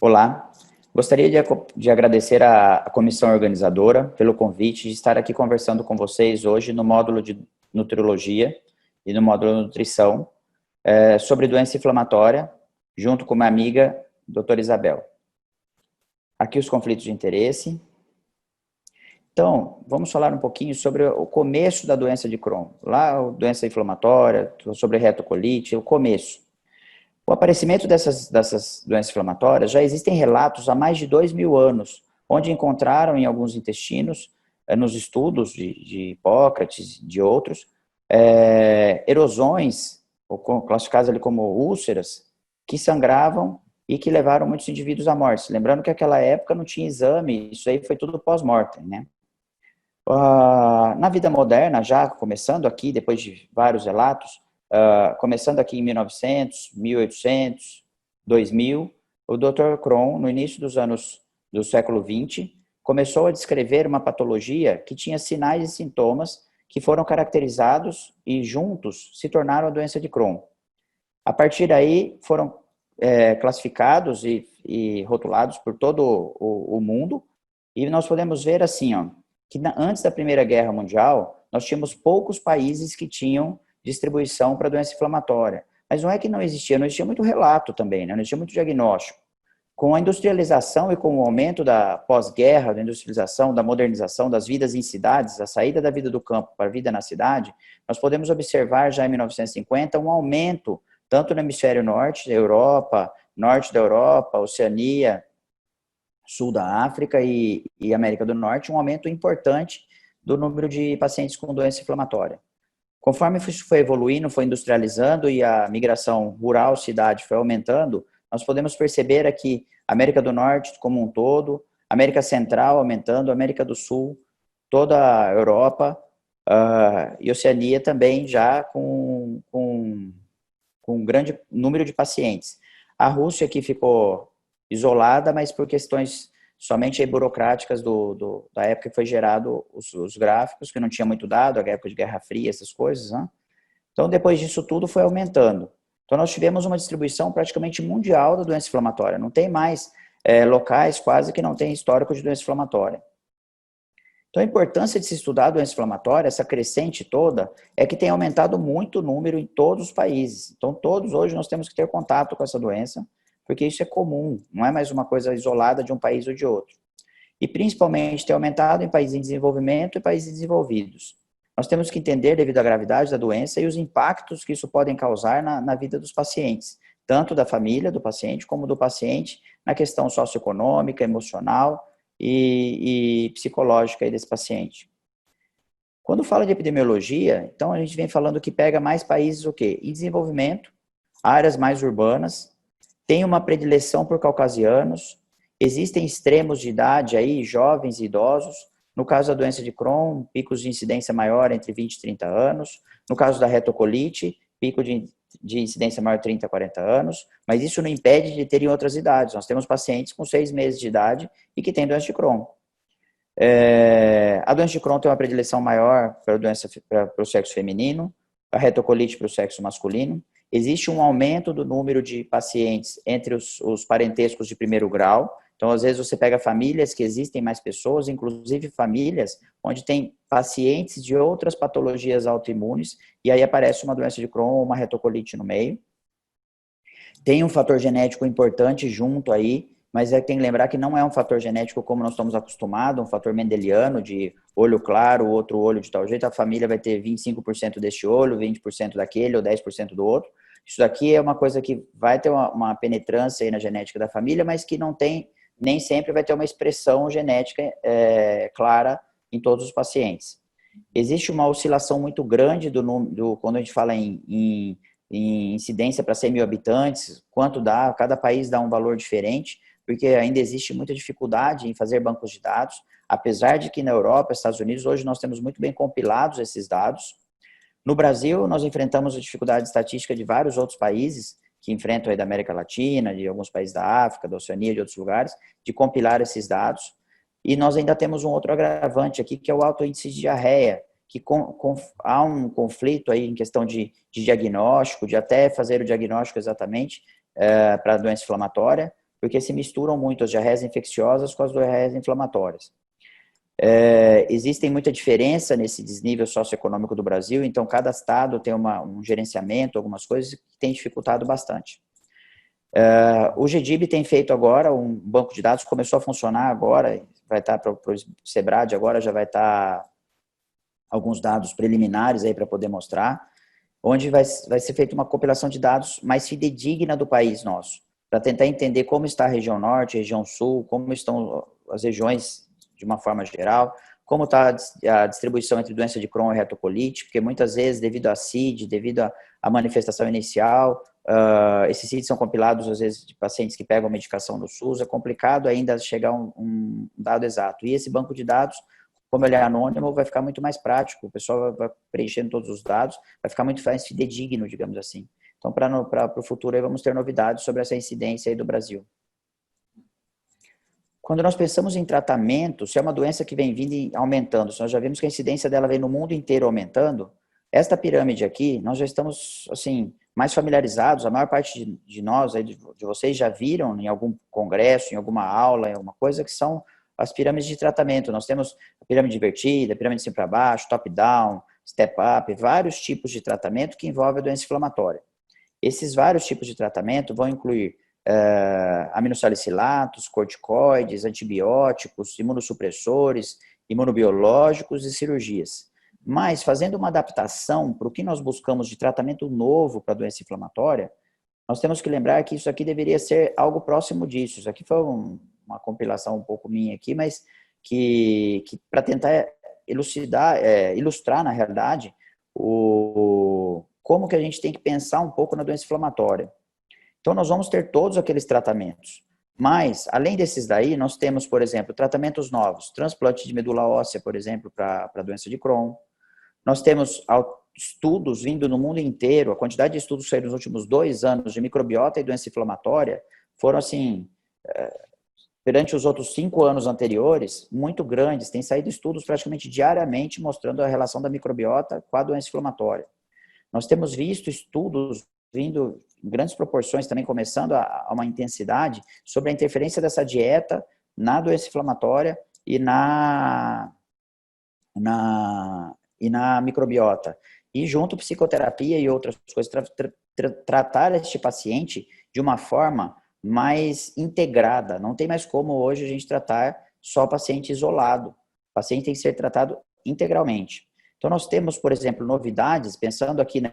Olá, gostaria de agradecer à comissão organizadora pelo convite de estar aqui conversando com vocês hoje no módulo de nutrologia e no módulo de nutrição sobre doença inflamatória, junto com minha amiga, doutora Isabel. Aqui os conflitos de interesse. Então, vamos falar um pouquinho sobre o começo da doença de Crohn. Lá, a doença inflamatória, sobre retocolite, o começo. O aparecimento dessas doenças inflamatórias, já existem relatos há mais de 2.000 anos, onde encontraram em alguns intestinos, nos estudos de Hipócrates e de outros, erosões, classificadas ali como úlceras, que sangravam e que levaram muitos indivíduos à morte. Lembrando que naquela época não tinha exame, isso aí foi tudo pós-mortem, né? Na vida moderna, já começando aqui, depois de vários relatos, começando aqui em 1900, 1800, 2000, o Dr. Crohn, no início dos anos do século XX, começou a descrever uma patologia que tinha sinais e sintomas que foram caracterizados e juntos se tornaram a doença de Crohn. A partir daí foram classificados e rotulados por todo o mundo, e nós podemos ver assim, ó, que antes da Primeira Guerra Mundial, nós tínhamos poucos países que tinham distribuição para doença inflamatória. Mas não é que não existia muito relato também, né? Não existia muito diagnóstico. Com a industrialização e com o aumento da pós-guerra, da industrialização, da modernização das vidas em cidades, a saída da vida do campo para a vida na cidade, nós podemos observar já em 1950 um aumento, tanto no hemisfério norte da Europa, norte da Europa, Oceania, sul da África e América do Norte, um aumento importante do número de pacientes com doença inflamatória. Conforme isso foi evoluindo, foi industrializando e a migração rural-cidade foi aumentando, nós podemos perceber aqui América do Norte como um todo, América Central aumentando, América do Sul, toda a Europa e Oceania também já com um grande número de pacientes. A Rússia aqui ficou isolada, mas por questões somente burocráticas da época que foi gerado os gráficos, que não tinha muito dado, a época de Guerra Fria, essas coisas, né? Então, depois disso tudo, foi aumentando. Então, nós tivemos uma distribuição praticamente mundial da doença inflamatória. Não tem mais locais quase que não tem histórico de doença inflamatória. Então, a importância de se estudar a doença inflamatória, essa crescente toda, é que tem aumentado muito o número em todos os países. Então, todos hoje nós temos que ter contato com essa doença, porque isso é comum, não é mais uma coisa isolada de um país ou de outro. E principalmente tem aumentado em países em desenvolvimento e países desenvolvidos. Nós temos que entender, devido à gravidade da doença, e os impactos que isso pode causar na vida dos pacientes, tanto da família do paciente, como do paciente na questão socioeconômica, emocional e psicológica aí desse paciente. Quando fala de epidemiologia, então a gente vem falando que pega mais países o quê? Em desenvolvimento, áreas mais urbanas, tem uma predileção por caucasianos, existem extremos de idade aí, jovens e idosos, no caso da doença de Crohn, picos de incidência maior entre 20 e 30 anos, no caso da retocolite, pico de incidência maior 30 a 40 anos, mas isso não impede de terem outras idades. Nós temos pacientes com 6 meses de idade e que têm doença de Crohn. A doença de Crohn tem uma predileção maior para o sexo feminino, a retocolite para o sexo masculino. Existe um aumento do número de pacientes entre os parentescos de primeiro grau. Então, às vezes, você pega famílias que existem mais pessoas, inclusive famílias onde tem pacientes de outras patologias autoimunes, e aí aparece uma doença de Crohn ou uma retocolite no meio. Tem um fator genético importante junto aí, mas tem que lembrar que não é um fator genético como nós estamos acostumados, um fator mendeliano de olho claro, outro olho de tal jeito, a família vai ter 25% deste olho, 20% daquele ou 10% do outro. Isso daqui é uma coisa que vai ter uma penetrância aí na genética da família, mas que não tem, nem sempre vai ter uma expressão genética clara em todos os pacientes. Existe uma oscilação muito grande quando a gente fala em incidência para 100 mil habitantes, quanto dá, cada país dá um valor diferente, porque ainda existe muita dificuldade em fazer bancos de dados, apesar de que na Europa, Estados Unidos, hoje nós temos muito bem compilados esses dados. No Brasil, nós enfrentamos a dificuldade estatística de vários outros países, que enfrentam aí da América Latina, de alguns países da África, da Oceania, de outros lugares, de compilar esses dados. E nós ainda temos um outro agravante aqui, que é o alto índice de diarreia, que há um conflito aí em questão de diagnóstico, de até fazer o diagnóstico exatamente para a doença inflamatória, porque se misturam muito as diarreias infecciosas com as diarreias inflamatórias. Existem muita diferença nesse desnível socioeconômico do Brasil, então cada estado tem um gerenciamento, algumas coisas que tem dificultado bastante. O GDIB tem feito agora um banco de dados, começou a funcionar agora, vai estar para o SEBRAD agora, já vai estar alguns dados preliminares aí para poder mostrar, onde vai ser feita uma compilação de dados mais fidedigna do país nosso, para tentar entender como está a região norte, a região sul, como estão as regiões de uma forma geral, como está a distribuição entre doença de Crohn e retocolite, porque muitas vezes, devido à CID, devido à manifestação inicial, esses CIDs são compilados, às vezes, de pacientes que pegam medicação no SUS, é complicado ainda chegar a um dado exato. E esse banco de dados, como ele é anônimo, vai ficar muito mais prático, o pessoal vai preenchendo todos os dados, vai ficar muito mais fidedigno, digamos assim. Então, para o futuro, aí vamos ter novidades sobre essa incidência aí do Brasil. Quando nós pensamos em tratamento, se é uma doença que vem vindo e aumentando, se nós já vimos que a incidência dela vem no mundo inteiro aumentando, esta pirâmide aqui, nós já estamos, assim, mais familiarizados, a maior parte de nós, aí, de vocês já viram em algum congresso, em alguma aula, em alguma coisa, que são as pirâmides de tratamento. Nós temos a pirâmide invertida, a pirâmide de cima para baixo, top-down, step-up, vários tipos de tratamento que envolvem a doença inflamatória. Esses vários tipos de tratamento vão incluir aminosalicilatos, corticoides, antibióticos, imunossupressores, imunobiológicos e cirurgias. Mas, fazendo uma adaptação para o que nós buscamos de tratamento novo para a doença inflamatória, nós temos que lembrar que isso aqui deveria ser algo próximo disso. Isso aqui foi uma compilação um pouco minha aqui, mas que para tentar ilustrar, na realidade, como que a gente tem que pensar um pouco na doença inflamatória. Então, nós vamos ter todos aqueles tratamentos. Mas, além desses daí, nós temos, por exemplo, tratamentos novos. Transplante de medula óssea, por exemplo, para a doença de Crohn. Nós temos estudos vindo no mundo inteiro. A quantidade de estudos que saíram nos últimos 2 anos de microbiota e doença inflamatória foram, assim, perante os outros 5 anos anteriores, muito grandes. Tem saído estudos praticamente diariamente mostrando a relação da microbiota com a doença inflamatória. Nós temos visto estudos vindo em grandes proporções, também começando a uma intensidade, sobre a interferência dessa dieta na doença inflamatória e na microbiota. E junto psicoterapia e outras coisas, tratar este paciente de uma forma mais integrada. Não tem mais como hoje a gente tratar só o paciente isolado. O paciente tem que ser tratado integralmente. Então, nós temos, por exemplo, novidades, pensando aqui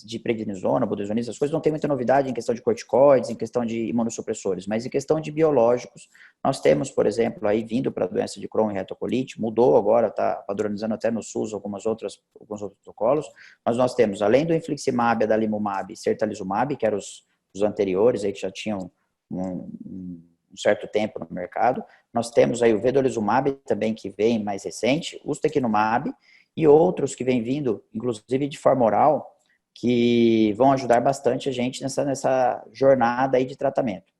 de prednisona, budesonida, essas coisas, não tem muita novidade em questão de corticoides, em questão de imunossupressores, mas em questão de biológicos, nós temos, por exemplo, aí vindo para a doença de Crohn e retocolite, mudou agora, está padronizando até no SUS alguns outros protocolos, mas nós temos, além do infliximab, adalimumab e sertalizumab, que eram os anteriores, aí que já tinham um certo tempo no mercado, nós temos aí o vedolizumab também, que vem mais recente, o ustekinumab, e outros que vêm vindo, inclusive de forma oral, que vão ajudar bastante a gente nessa jornada aí de tratamento.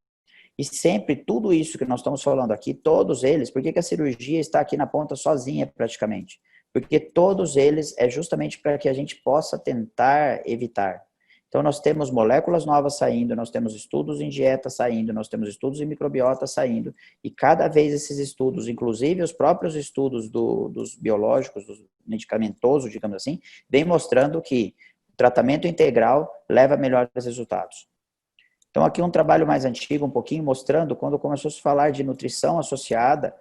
E sempre, tudo isso que nós estamos falando aqui, todos eles, por que a cirurgia está aqui na ponta sozinha praticamente? Porque todos eles é justamente para que a gente possa tentar evitar. Então, nós temos moléculas novas saindo, nós temos estudos em dieta saindo, nós temos estudos em microbiota saindo, e cada vez esses estudos, inclusive os próprios estudos dos biológicos, dos medicamentosos, digamos assim, vem mostrando que o tratamento integral leva a melhores resultados. Então, aqui um trabalho mais antigo, um pouquinho, mostrando quando começou a se falar de nutrição associada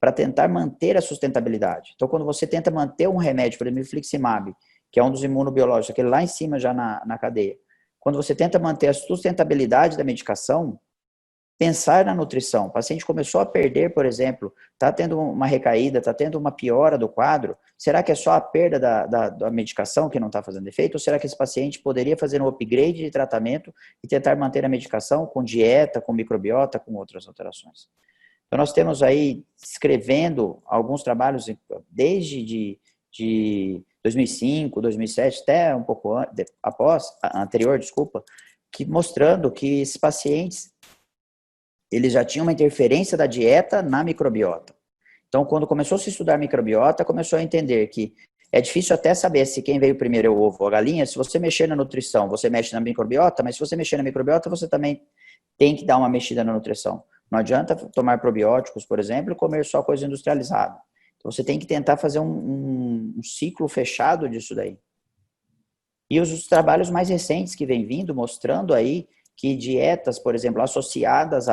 para tentar manter a sustentabilidade. Então, quando você tenta manter um remédio, por exemplo, infliximab, que é um dos imunobiológicos, aquele lá em cima já na cadeia. Quando você tenta manter a sustentabilidade da medicação, pensar na nutrição. O paciente começou a perder, por exemplo, está tendo uma recaída, está tendo uma piora do quadro, será que é só a perda da medicação que não está fazendo efeito? Ou será que esse paciente poderia fazer um upgrade de tratamento e tentar manter a medicação com dieta, com microbiota, com outras alterações? Então, nós temos aí, escrevendo alguns trabalhos desde de 2005, 2007, até um pouco anterior, que mostrando que esses pacientes, eles já tinham uma interferência da dieta na microbiota. Então, quando começou a se estudar microbiota, começou a entender que é difícil até saber se quem veio primeiro é o ovo ou a galinha. Se você mexer na nutrição, você mexe na microbiota, mas se você mexer na microbiota, você também tem que dar uma mexida na nutrição. Não adianta tomar probióticos, por exemplo, e comer só coisa industrializada. Então, você tem que tentar fazer um ciclo fechado disso daí. E os trabalhos mais recentes que vem vindo, mostrando aí que dietas, por exemplo, associadas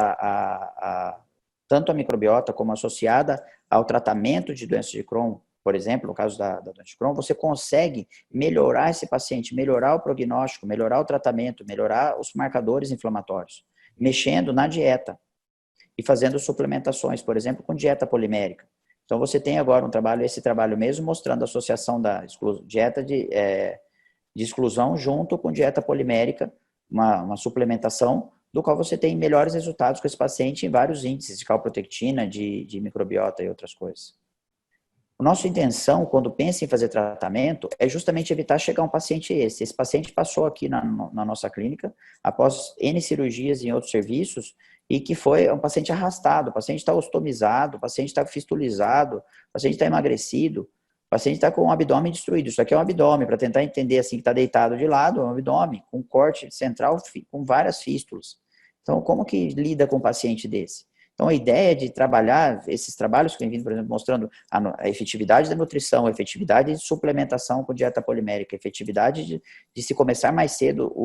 tanto a microbiota como associada ao tratamento de doenças de Crohn, por exemplo, no caso da doença de Crohn, você consegue melhorar esse paciente, melhorar o prognóstico, melhorar o tratamento, melhorar os marcadores inflamatórios, mexendo na dieta e fazendo suplementações, por exemplo, com dieta polimérica. Então, você tem agora esse trabalho mesmo, mostrando a associação da dieta de exclusão junto com dieta polimérica, uma suplementação, do qual você tem melhores resultados com esse paciente em vários índices de calprotectina, de microbiota e outras coisas. A nossa intenção, quando pensa em fazer tratamento, é justamente evitar chegar um paciente esse. Esse paciente passou aqui na nossa clínica, após N cirurgias em outros serviços, e que foi um paciente arrastado, o paciente está ostomizado, o paciente está fistulizado, o paciente está emagrecido, o paciente está com o abdômen destruído. Isso aqui é um abdômen, para tentar entender assim, que está deitado de lado, é um abdômen, com corte central, com várias fístulas. Então, como que lida com um paciente desse? Então, a ideia de trabalhar, esses trabalhos que vem vindo, por exemplo, mostrando a efetividade da nutrição, a efetividade de suplementação com dieta polimérica, a efetividade de se começar mais cedo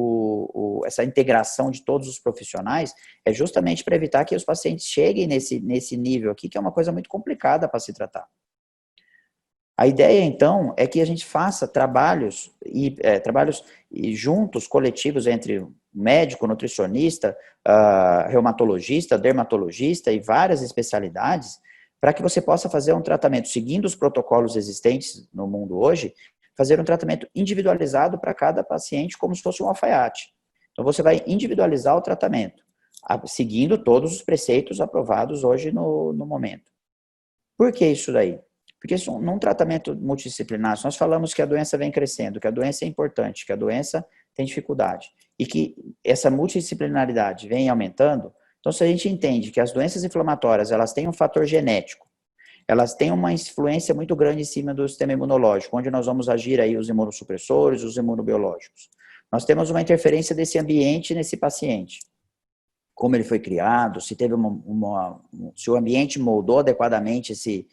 essa integração de todos os profissionais, é justamente para evitar que os pacientes cheguem nesse nível aqui, que é uma coisa muito complicada para se tratar. A ideia, então, é que a gente faça trabalhos juntos, coletivos, entre médico, nutricionista, reumatologista, dermatologista e várias especialidades, para que você possa fazer um tratamento, seguindo os protocolos existentes no mundo hoje, fazer um tratamento individualizado para cada paciente, como se fosse um alfaiate. Então, você vai individualizar o tratamento, seguindo todos os preceitos aprovados hoje no momento. Por que isso daí? Porque num tratamento multidisciplinar, nós falamos que a doença vem crescendo, que a doença é importante, que a doença tem dificuldade, e que essa multidisciplinaridade vem aumentando. Então, se a gente entende que as doenças inflamatórias, elas têm um fator genético, elas têm uma influência muito grande em cima do sistema imunológico, onde nós vamos agir aí os imunossupressores, os imunobiológicos. Nós temos uma interferência desse ambiente nesse paciente. Como ele foi criado, se teve se o ambiente moldou adequadamente esse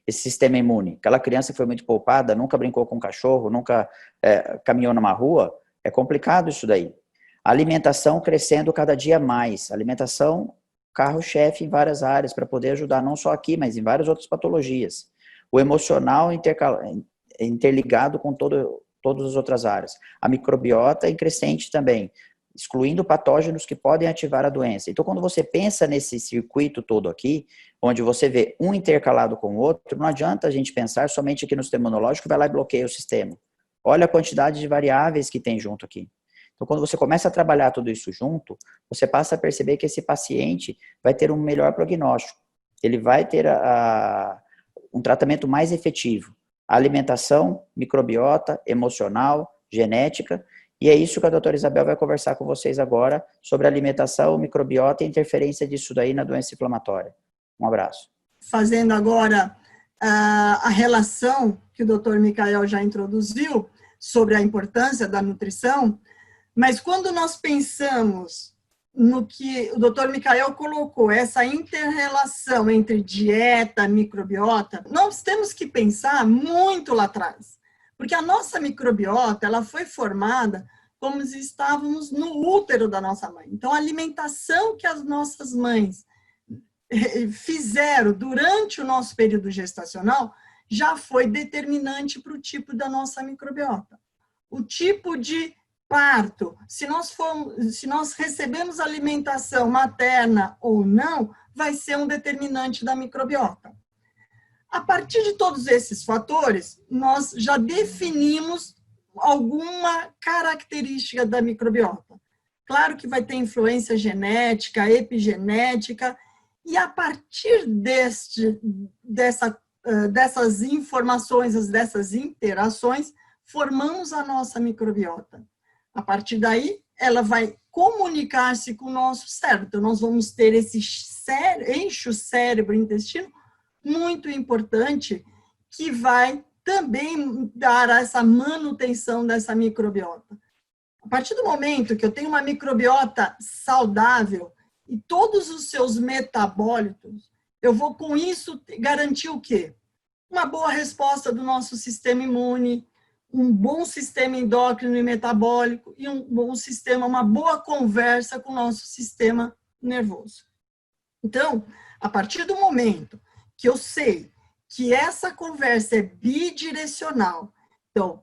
sistema imune. Aquela criança que foi muito poupada, nunca brincou com um cachorro, nunca caminhou numa rua, é complicado isso daí. A alimentação crescendo cada dia mais. A alimentação, carro-chefe em várias áreas, para poder ajudar não só aqui, mas em várias outras patologias. O emocional interligado com todas as outras áreas. A microbiota em crescente também, excluindo patógenos que podem ativar a doença. Então, quando você pensa nesse circuito todo aqui, onde você vê um intercalado com o outro, não adianta a gente pensar somente aqui no sistema imunológico, vai lá e bloqueia o sistema. Olha a quantidade de variáveis que tem junto aqui. Então, quando você começa a trabalhar tudo isso junto, você passa a perceber que esse paciente vai ter um melhor prognóstico. Ele vai ter um tratamento mais efetivo. A alimentação, microbiota, emocional, genética. E é isso que a doutora Isabel vai conversar com vocês agora, sobre alimentação, microbiota e a interferência disso daí na doença inflamatória. Um abraço. Fazendo agora a relação que o doutor Michael já introduziu sobre a importância da nutrição, mas quando nós pensamos no que o doutor Michael colocou, essa inter-relação entre dieta e microbiota, nós temos que pensar muito lá atrás, porque a nossa microbiota, ela foi formada como se estávamos no útero da nossa mãe. Então, a alimentação que as nossas mães fizeram durante o nosso período gestacional já foi determinante para o tipo da nossa microbiota. O tipo de parto, se nós recebemos alimentação materna ou não, vai ser um determinante da microbiota. A partir de todos esses fatores, nós já definimos alguma característica da microbiota. Claro que vai ter influência genética, epigenética, e a partir dessas informações, dessas interações, formamos a nossa microbiota. A partir daí, ela vai comunicar-se com o nosso cérebro. Então, nós vamos ter esse eixo cérebro-intestino muito importante, que vai também dar essa manutenção dessa microbiota. A partir do momento que eu tenho uma microbiota saudável e todos os seus metabólitos, eu vou com isso garantir o quê? Uma boa resposta do nosso sistema imune, um bom sistema endócrino e metabólico e um bom sistema, uma boa conversa com o nosso sistema nervoso. Então, a partir do momento que eu sei que essa conversa é bidirecional, então,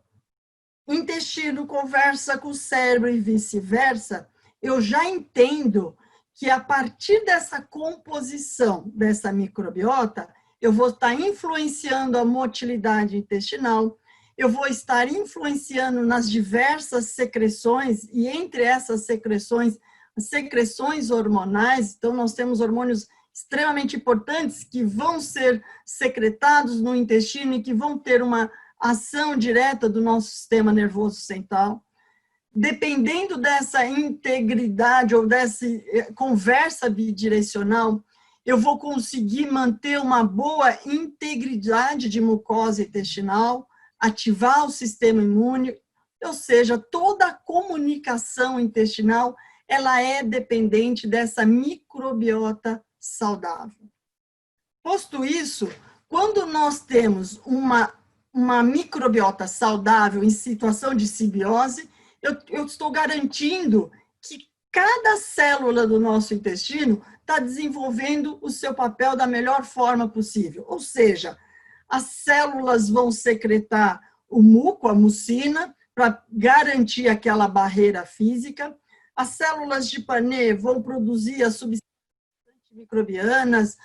o intestino conversa com o cérebro e vice-versa, eu já entendo que a partir dessa composição dessa microbiota, eu vou estar influenciando a motilidade intestinal, eu vou estar influenciando nas diversas secreções, e entre essas secreções, as secreções hormonais, então nós temos hormônios extremamente importantes que vão ser secretados no intestino e que vão ter uma ação direta do nosso sistema nervoso central. Dependendo dessa integridade ou dessa conversa bidirecional, eu vou conseguir manter uma boa integridade de mucosa intestinal, ativar o sistema imune, ou seja, toda a comunicação intestinal, ela é dependente dessa microbiota saudável. Posto isso, quando nós temos uma microbiota saudável em situação de simbiose, eu estou garantindo que cada célula do nosso intestino está desenvolvendo o seu papel da melhor forma possível. Ou seja, as células vão secretar o muco, a mucina, para garantir aquela barreira física. As células de Panet vão produzir as substâncias microbianas,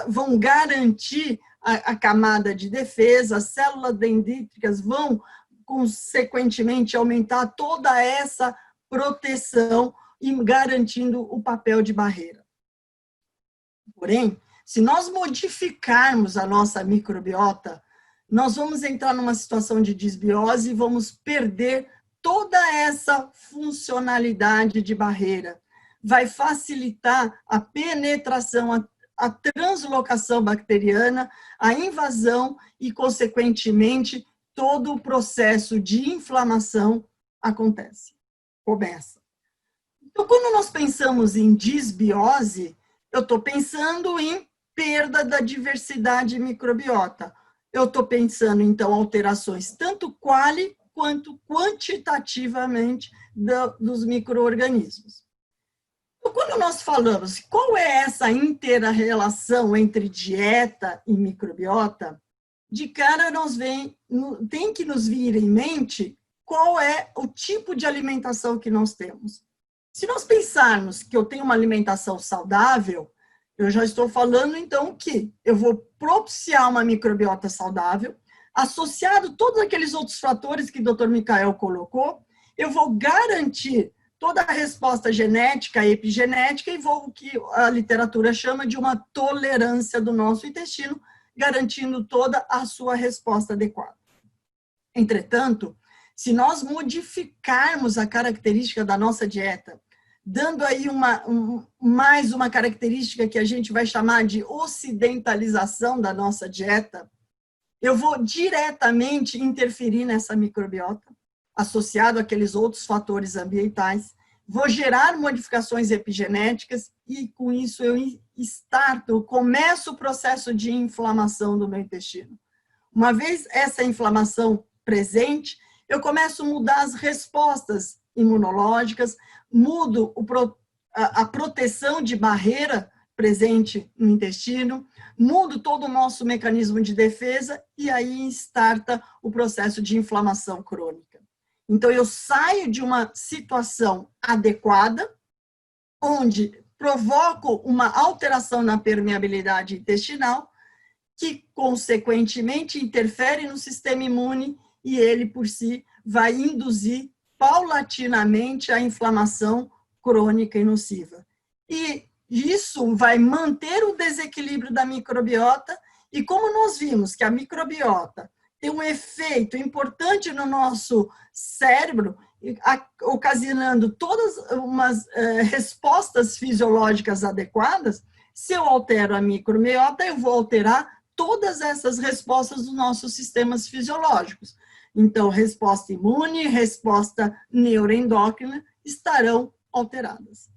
vão garantir a camada de defesa, as células dendríticas vão, consequentemente, aumentar toda essa proteção e garantindo o papel de barreira. Porém, se nós modificarmos a nossa microbiota, nós vamos entrar numa situação de desbiose e vamos perder toda essa funcionalidade de barreira. Vai facilitar a penetração, a translocação bacteriana, a invasão e, consequentemente, todo o processo de inflamação começa. Então, quando nós pensamos em desbiose, eu estou pensando em perda da diversidade microbiota. Eu estou pensando, então, alterações tanto quali quanto quantitativamente dos micro-organismos. Então, quando nós falamos qual é essa inter-relação entre dieta e microbiota, de cara tem que nos vir em mente qual é o tipo de alimentação que nós temos. Se nós pensarmos que eu tenho uma alimentação saudável, eu já estou falando, então, que eu vou propiciar uma microbiota saudável, associado a todos aqueles outros fatores que o Dr. Michael colocou, eu vou garantir toda a resposta genética e epigenética e vou o que a literatura chama de uma tolerância do nosso intestino, garantindo toda a sua resposta adequada. Entretanto, se nós modificarmos a característica da nossa dieta, dando aí mais uma característica que a gente vai chamar de ocidentalização da nossa dieta, eu vou diretamente interferir nessa microbiota, associado àqueles outros fatores ambientais, vou gerar modificações epigenéticas e, com isso, eu começo o processo de inflamação do meu intestino. Uma vez essa inflamação presente, eu começo a mudar as respostas imunológicas, mudo a proteção de barreira presente no intestino, mudo todo o nosso mecanismo de defesa e aí starta o processo de inflamação crônica. Então, eu saio de uma situação adequada, onde provoco uma alteração na permeabilidade intestinal, que, consequentemente, interfere no sistema imune e ele, por si, vai induzir paulatinamente a inflamação crônica e nociva. E isso vai manter o desequilíbrio da microbiota, e como nós vimos que a microbiota tem um efeito importante no nosso cérebro, ocasionando todas umas respostas fisiológicas adequadas, se eu altero a microbiota, eu vou alterar todas essas respostas dos nossos sistemas fisiológicos. Então, resposta imune, resposta neuroendócrina estarão alteradas.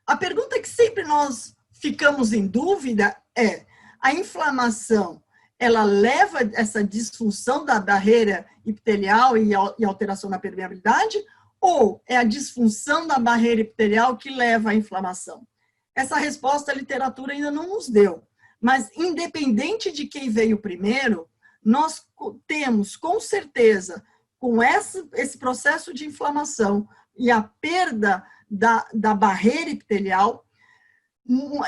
A pergunta que sempre nós ficamos em dúvida é: a inflamação, ela leva essa disfunção da barreira epitelial e alteração na permeabilidade, ou é a disfunção da barreira epitelial que leva à inflamação? Essa resposta a literatura ainda não nos deu, mas independente de quem veio primeiro, nós temos com certeza, com esse processo de inflamação e a perda da barreira epitelial,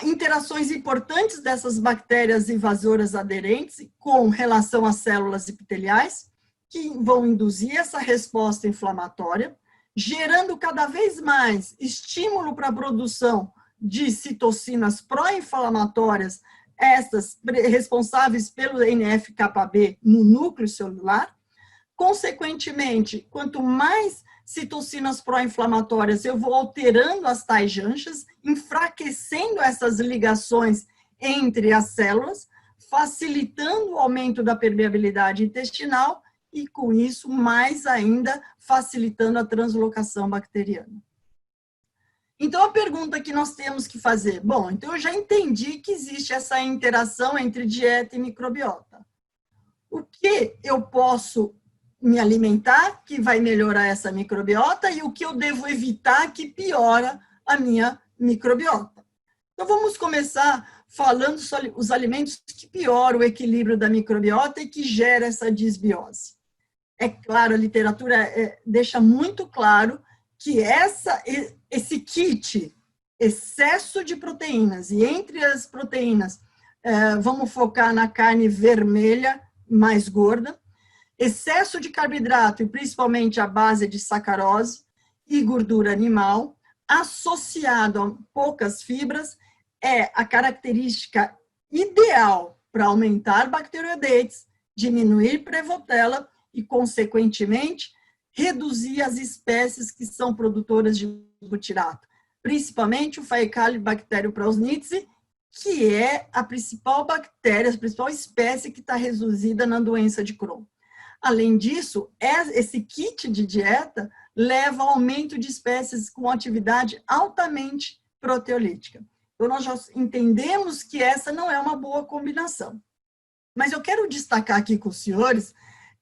interações importantes dessas bactérias invasoras aderentes com relação às células epiteliais, que vão induzir essa resposta inflamatória, gerando cada vez mais estímulo para a produção de citocinas pró-inflamatórias, estas responsáveis pelo NF-κB no núcleo celular. Consequentemente, quanto mais citocinas pró-inflamatórias eu vou alterando as tais janchas, enfraquecendo essas ligações entre as células, facilitando o aumento da permeabilidade intestinal e, com isso, mais ainda, facilitando a translocação bacteriana. Então, a pergunta que nós temos que fazer, bom, então eu já entendi que existe essa interação entre dieta e microbiota. O que eu posso me alimentar que vai melhorar essa microbiota e o que eu devo evitar que piora a minha microbiota? Então, vamos começar falando sobre os alimentos que pioram o equilíbrio da microbiota e que gera essa disbiose. É claro, a literatura deixa muito claro que esse kit, excesso de proteínas, e entre as proteínas, vamos focar na carne vermelha mais gorda, excesso de carboidrato, e principalmente a base de sacarose e gordura animal, associado a poucas fibras, é a característica ideal para aumentar bacteroidetes, diminuir prevotella e, consequentemente, reduzir as espécies que são produtoras de butirato, principalmente o Faecalibacterium prausnitzii, que é a principal bactéria, a principal espécie que está reduzida na doença de Crohn. Além disso, esse kit de dieta leva ao aumento de espécies com atividade altamente proteolítica. Então, nós já entendemos que essa não é uma boa combinação. Mas eu quero destacar aqui com os senhores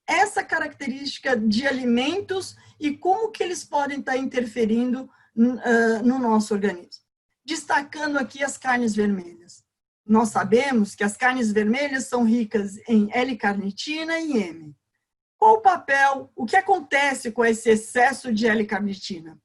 essa característica de alimentos e como que eles podem estar interferindo no nosso organismo. Destacando aqui as carnes vermelhas. Nós sabemos que as carnes vermelhas são ricas em L-carnitina e M. Qual o papel, o que acontece com esse excesso de L-carnitina?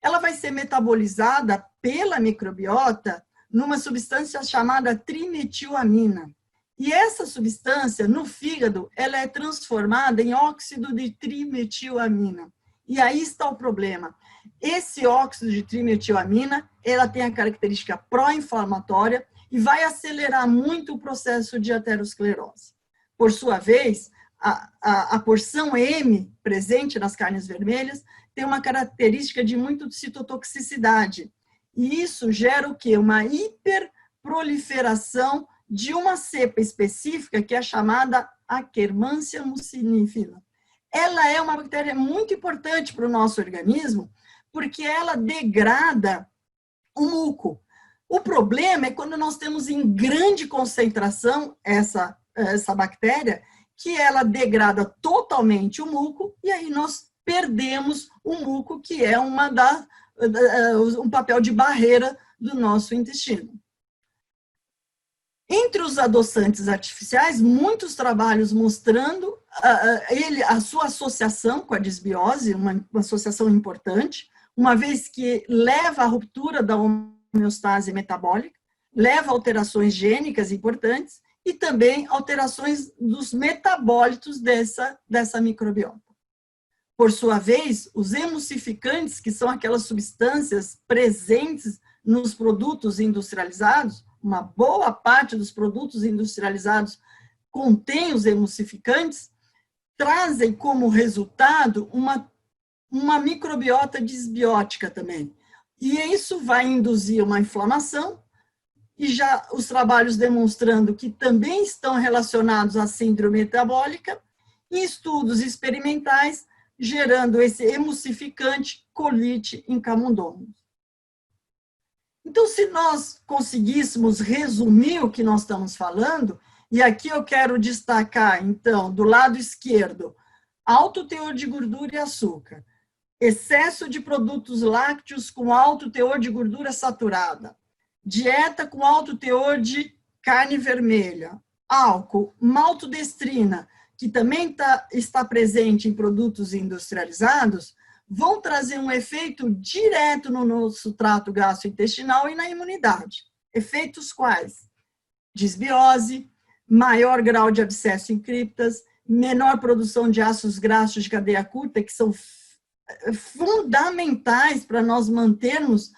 Ela vai ser metabolizada pela microbiota numa substância chamada trimetilamina. E essa substância, no fígado, ela é transformada em óxido de trimetilamina. E aí está o problema. Esse óxido de trimetilamina, ela tem a característica pró-inflamatória e vai acelerar muito o processo de aterosclerose. Por sua vez, a porção M presente nas carnes vermelhas tem uma característica de muito citotoxicidade. E isso gera o quê? Uma hiperproliferação de uma cepa específica que é chamada Akkermansia mucinifera. Ela é uma bactéria muito importante para o nosso organismo porque ela degrada o muco. O problema é quando nós temos em grande concentração essa bactéria, que ela degrada totalmente o muco e aí nós perdemos o muco, que é um papel de barreira do nosso intestino. Entre os adoçantes artificiais, muitos trabalhos mostrando a sua associação com a disbiose, uma associação importante, uma vez que leva à ruptura da homeostase metabólica, leva a alterações gênicas importantes e também alterações dos metabólitos dessa microbiota. Por sua vez, os emulsificantes, que são aquelas substâncias presentes nos produtos industrializados, uma boa parte dos produtos industrializados contém os emulsificantes, trazem como resultado uma microbiota disbiótica também. E isso vai induzir uma inflamação, e já os trabalhos demonstrando que também estão relacionados à síndrome metabólica, em estudos experimentais, gerando esse emulsificante colite em camundongos. Então, se nós conseguíssemos resumir o que nós estamos falando, e aqui eu quero destacar, então, do lado esquerdo, alto teor de gordura e açúcar, excesso de produtos lácteos com alto teor de gordura saturada, dieta com alto teor de carne vermelha, álcool, maltodestrina, que também está presente em produtos industrializados, vão trazer um efeito direto no nosso trato gastrointestinal e na imunidade. Efeitos quais? Disbiose, maior grau de abscesso em criptas, menor produção de ácidos graxos de cadeia curta, que são fundamentais para nós mantermos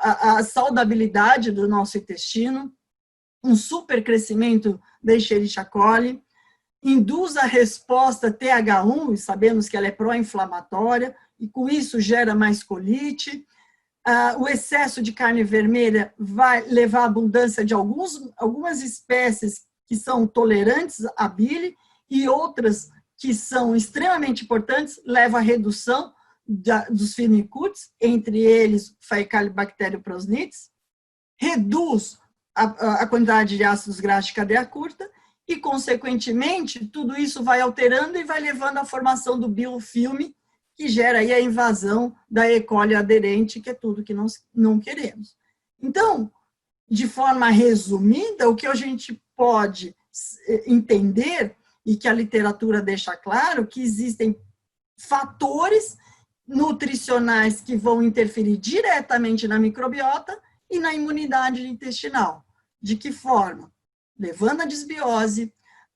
a saudabilidade do nosso intestino, um supercrescimento da Escherichia coli, induz a resposta TH1, e sabemos que ela é pró-inflamatória, e com isso gera mais colite. O excesso de carne vermelha vai levar à abundância de algumas espécies que são tolerantes à bile, e outras que são extremamente importantes, leva à redução dos firmicutes, entre eles Faecalibacterium prosnites, reduz a quantidade de ácidos graxos de cadeia curta, e, consequentemente, tudo isso vai alterando e vai levando à formação do biofilme, que gera aí a invasão da E. coli aderente, que é tudo que nós não queremos. Então, de forma resumida, o que a gente pode entender, e que a literatura deixa claro, que existem fatores nutricionais que vão interferir diretamente na microbiota e na imunidade intestinal. De que forma? Levando a disbiose,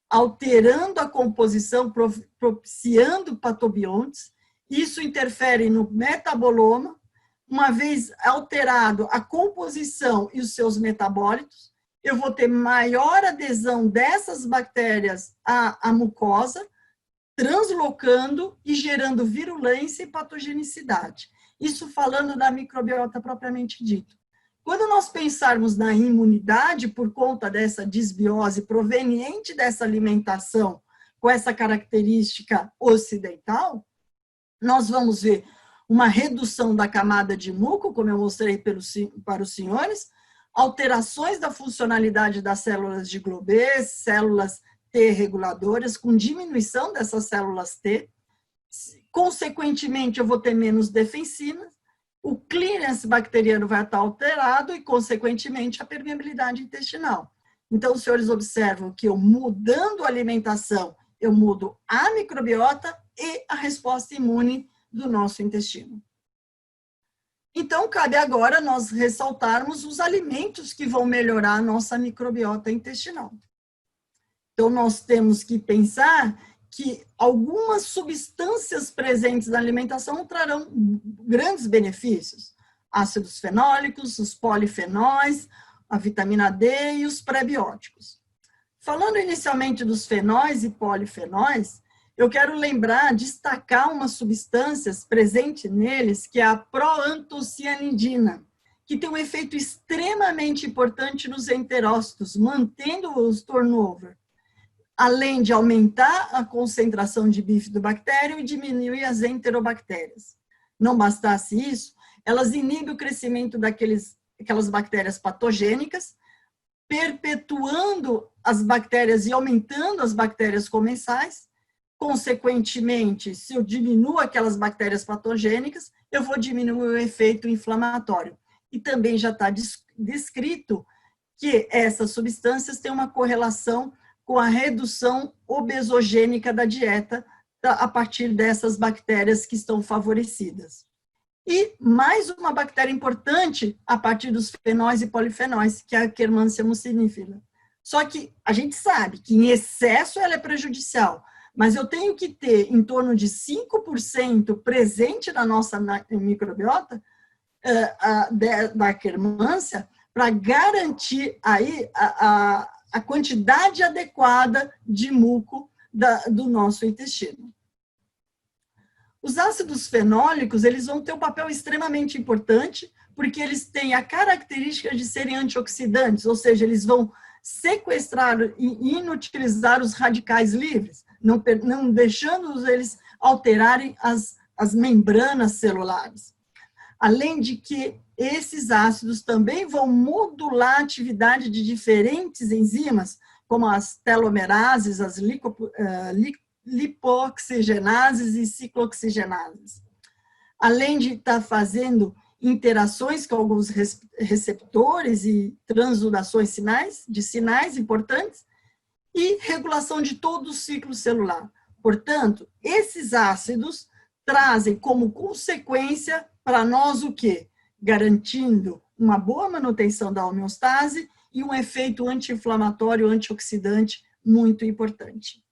alterando a composição, propiciando patobiontes, isso interfere no metaboloma, uma vez alterado a composição e os seus metabólitos, eu vou ter maior adesão dessas bactérias à mucosa, translocando e gerando virulência e patogenicidade. Isso falando da microbiota propriamente dito. Quando nós pensarmos na imunidade por conta dessa disbiose proveniente dessa alimentação com essa característica ocidental, nós vamos ver uma redução da camada de muco, como eu mostrei para os senhores, alterações da funcionalidade das células de Globê, células T reguladoras, com diminuição dessas células T. Consequentemente, eu vou ter menos defensinas, o clearance bacteriano vai estar alterado e, consequentemente, a permeabilidade intestinal. Então, os senhores observam que eu mudando a alimentação, eu mudo a microbiota e a resposta imune do nosso intestino. Então, cabe agora nós ressaltarmos os alimentos que vão melhorar a nossa microbiota intestinal. Então, nós temos que pensar que algumas substâncias presentes na alimentação trarão grandes benefícios. Ácidos fenólicos, os polifenóis, a vitamina D e os prebióticos. Falando inicialmente dos fenóis e polifenóis, eu quero lembrar, destacar umas substâncias presentes neles, que é a proantocianidina, que tem um efeito extremamente importante nos enterócitos, mantendo os turnover, além de aumentar a concentração de bifidobactéria e diminuir as enterobactérias. Não bastasse isso, elas inibem o crescimento daquelas bactérias patogênicas, perpetuando as bactérias e aumentando as bactérias comensais. Consequentemente, se eu diminuo aquelas bactérias patogênicas, eu vou diminuir o efeito inflamatório. E também já está descrito que essas substâncias têm uma correlação com a redução obesogênica da dieta a partir dessas bactérias que estão favorecidas. E mais uma bactéria importante a partir dos fenóis e polifenóis, que é a Akkermansia mucinifera. Só que a gente sabe que em excesso ela é prejudicial, mas eu tenho que ter em torno de 5% presente na nossa microbiota da Akkermansia para garantir aí a quantidade adequada de muco do nosso intestino. Os ácidos fenólicos, eles vão ter um papel extremamente importante, porque eles têm a característica de serem antioxidantes, ou seja, eles vão sequestrar e inutilizar os radicais livres. não deixando eles alterarem as membranas celulares. Além de que esses ácidos também vão modular a atividade de diferentes enzimas, como as telomerases, as lipoxigenases e ciclooxigenases. Além de estar fazendo interações com alguns receptores e transduções de sinais importantes, e regulação de todo o ciclo celular. Portanto, esses ácidos trazem como consequência para nós o quê? Garantindo uma boa manutenção da homeostase e um efeito anti-inflamatório, antioxidante muito importante.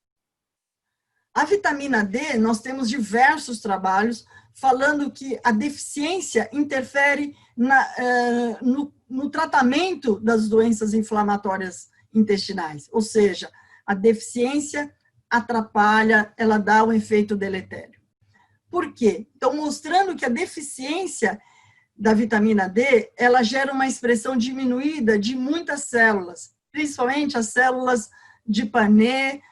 A vitamina D, nós temos diversos trabalhos falando que a deficiência interfere no tratamento das doenças inflamatórias intestinais, ou seja, a deficiência atrapalha, ela dá um efeito deletério. Por quê? Então, mostrando que a deficiência da vitamina D, ela gera uma expressão diminuída de muitas células, principalmente as células de Panet,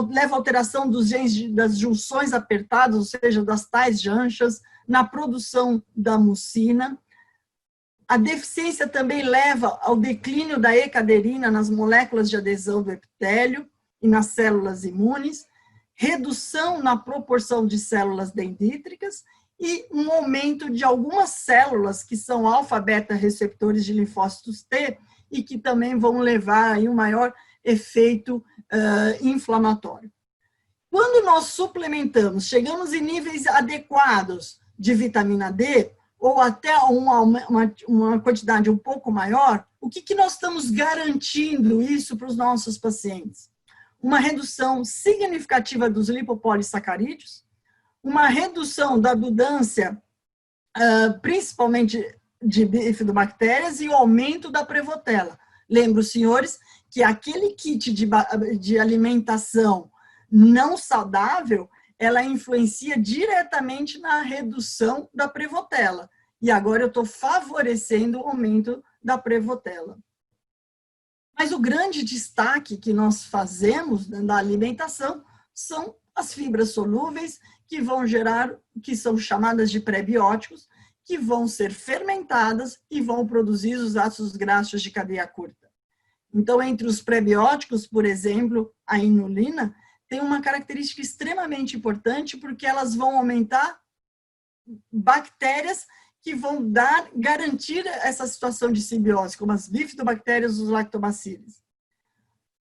leva à alteração dos genes das junções apertadas, ou seja, das tais janchas, na produção da mucina. A deficiência também leva ao declínio da E-caderina nas moléculas de adesão do epitélio e nas células imunes, redução na proporção de células dendríticas e um aumento de algumas células que são alfa-beta receptores de linfócitos T e que também vão levar a um maior efeito inflamatório. Quando nós suplementamos, chegamos em níveis adequados de vitamina D, ou até uma quantidade um pouco maior, o que nós estamos garantindo isso para os nossos pacientes? Uma redução significativa dos lipopolissacarídeos, uma redução da abundância, principalmente de bifidobactérias, e o aumento da prevotella. Lembro, senhores, que aquele kit de alimentação não saudável, ela influencia diretamente na redução da prevotella. E agora eu estou favorecendo o aumento da prevotella. Mas o grande destaque que nós fazemos na alimentação são as fibras solúveis que vão gerar, que são chamadas de prebióticos, que vão ser fermentadas e vão produzir os ácidos graxos de cadeia curta. Então, entre os prebióticos, por exemplo, a inulina, tem uma característica extremamente importante porque elas vão aumentar bactérias que vão garantir essa situação de simbiose, como as bifidobactérias e os lactobacilos.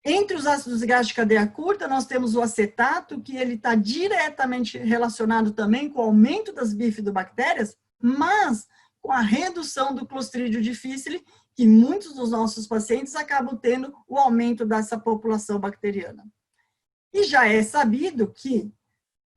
Entre os ácidos graxos de cadeia curta, nós temos o acetato, que ele está diretamente relacionado também com o aumento das bifidobactérias, mas com a redução do Clostridium difficile, que muitos dos nossos pacientes acabam tendo o aumento dessa população bacteriana. E já é sabido que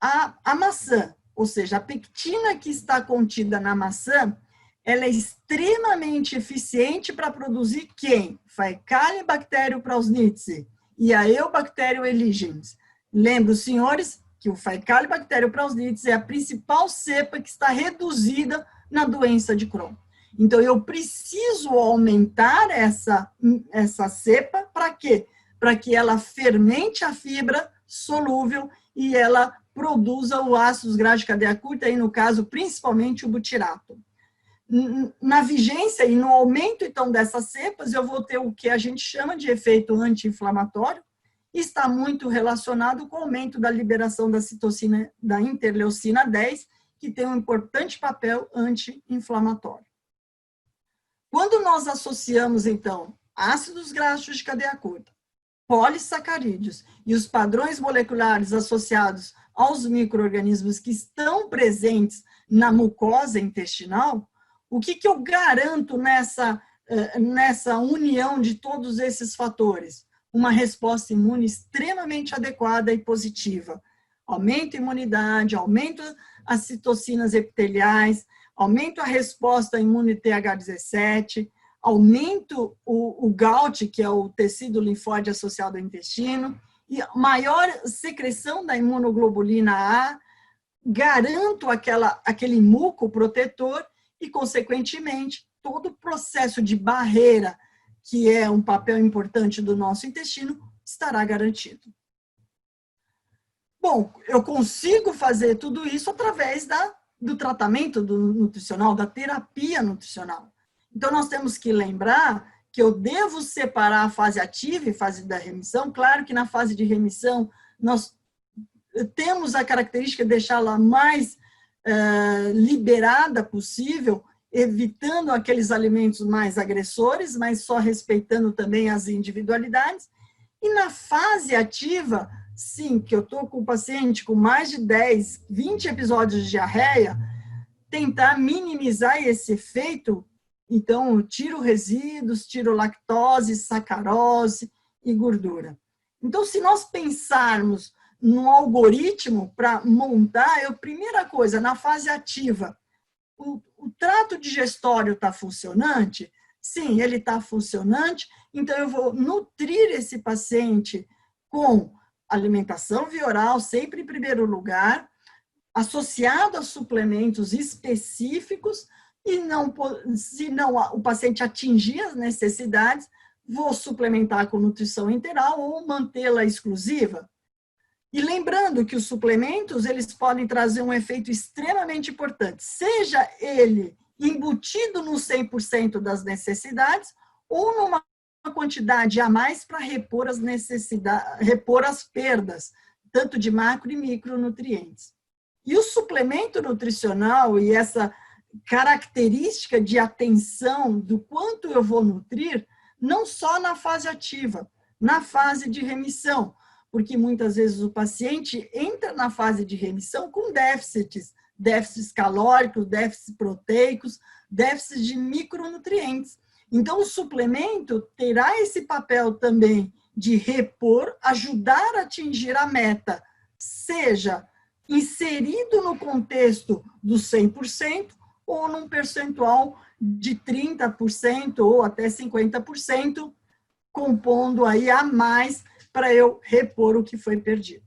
a maçã, ou seja, a pectina que está contida na maçã, ela é extremamente eficiente para produzir quem? Faecalibacterium prausnitzii e a Eubacterium eligens. Lembro, senhores, que o Faecalibacterium prausnitzii é a principal cepa que está reduzida na doença de Crohn. Então, eu preciso aumentar essa cepa para quê? Para que ela fermente a fibra solúvel e ela produza o ácido graxo de cadeia curta, aí no caso, principalmente o butirato. Na vigência e no aumento, então, dessas cepas, eu vou ter o que a gente chama de efeito anti-inflamatório, e está muito relacionado com o aumento da liberação da citocina, da interleucina 10, que tem um importante papel anti-inflamatório. Quando nós associamos, então, ácidos graxos de cadeia curta, polissacarídeos e os padrões moleculares associados aos micro-organismos que estão presentes na mucosa intestinal, o que eu garanto nessa união de todos esses fatores? Uma resposta imune extremamente adequada e positiva. Aumento a imunidade, aumento as citocinas epiteliais, aumento a resposta imune TH17, aumento o GALT, que é o tecido linfóide associado ao intestino, e maior secreção da imunoglobulina A, garanto aquele muco protetor e, consequentemente, todo o processo de barreira, que é um papel importante do nosso intestino, estará garantido. Bom, eu consigo fazer tudo isso através do tratamento nutricional, da terapia nutricional. Então, nós temos que lembrar que eu devo separar a fase ativa e fase da remissão. Claro que na fase de remissão, nós temos a característica de deixá-la mais liberada possível, evitando aqueles alimentos mais agressores, mas só respeitando também as individualidades. E na fase ativa, sim, que eu estou com o paciente com mais de 10, 20 episódios de diarreia, tentar minimizar esse efeito. Então, eu tiro resíduos, tiro lactose, sacarose e gordura. Então, se nós pensarmos no algoritmo para montar, primeira coisa, na fase ativa, o trato digestório está funcionante? Sim, ele está funcionante, então eu vou nutrir esse paciente com alimentação via oral, sempre em primeiro lugar, associado a suplementos específicos, e se não o paciente atingir as necessidades, vou suplementar com nutrição integral ou mantê-la exclusiva. E lembrando que os suplementos, eles podem trazer um efeito extremamente importante, seja ele embutido no 100% das necessidades ou numa quantidade a mais para repor as necessidades, repor as perdas, tanto de macro e micronutrientes. E o suplemento nutricional e essa característica de atenção do quanto eu vou nutrir, não só na fase ativa, na fase de remissão, porque muitas vezes o paciente entra na fase de remissão com déficits calóricos, déficits proteicos, déficits de micronutrientes. Então, o suplemento terá esse papel também de repor, ajudar a atingir a meta, seja inserido no contexto do 100% ou num percentual de 30% ou até 50%, compondo aí a mais para eu repor o que foi perdido.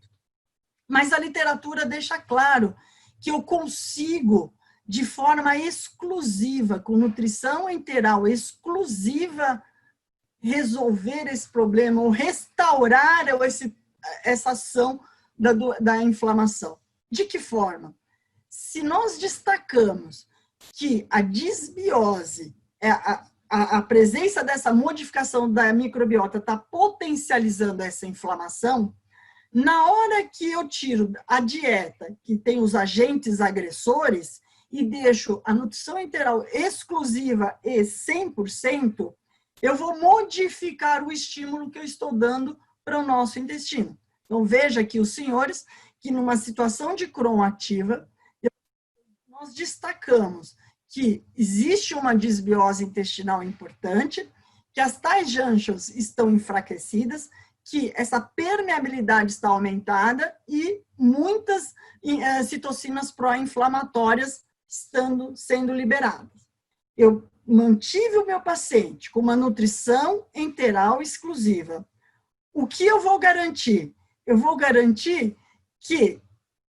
Mas a literatura deixa claro que eu consigo, de forma exclusiva, com nutrição enteral exclusiva, resolver esse problema ou restaurar essa ação da inflamação. De que forma? Se nós destacamos que a disbiose, a presença dessa modificação da microbiota está potencializando essa inflamação, na hora que eu tiro a dieta, que tem os agentes agressores, e deixo a nutrição enteral exclusiva e 100%, eu vou modificar o estímulo que eu estou dando para o nosso intestino. Então, veja aqui os senhores que numa situação de Crohn ativa, nós destacamos que existe uma disbiose intestinal importante, que as tais junctions estão enfraquecidas, que essa permeabilidade está aumentada e muitas citocinas pró-inflamatórias estão sendo liberadas. Eu mantive o meu paciente com uma nutrição enteral exclusiva. O que eu vou garantir? Eu vou garantir que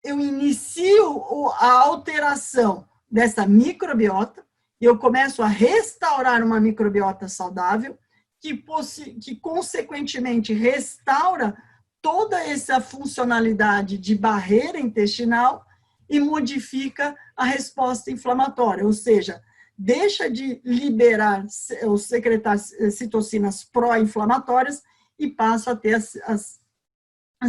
eu inicio a alteração dessa microbiota, e eu começo a restaurar uma microbiota saudável, que consequentemente restaura toda essa funcionalidade de barreira intestinal e modifica a resposta inflamatória, ou seja, deixa de liberar ou secretar citocinas pró-inflamatórias e passa a ter as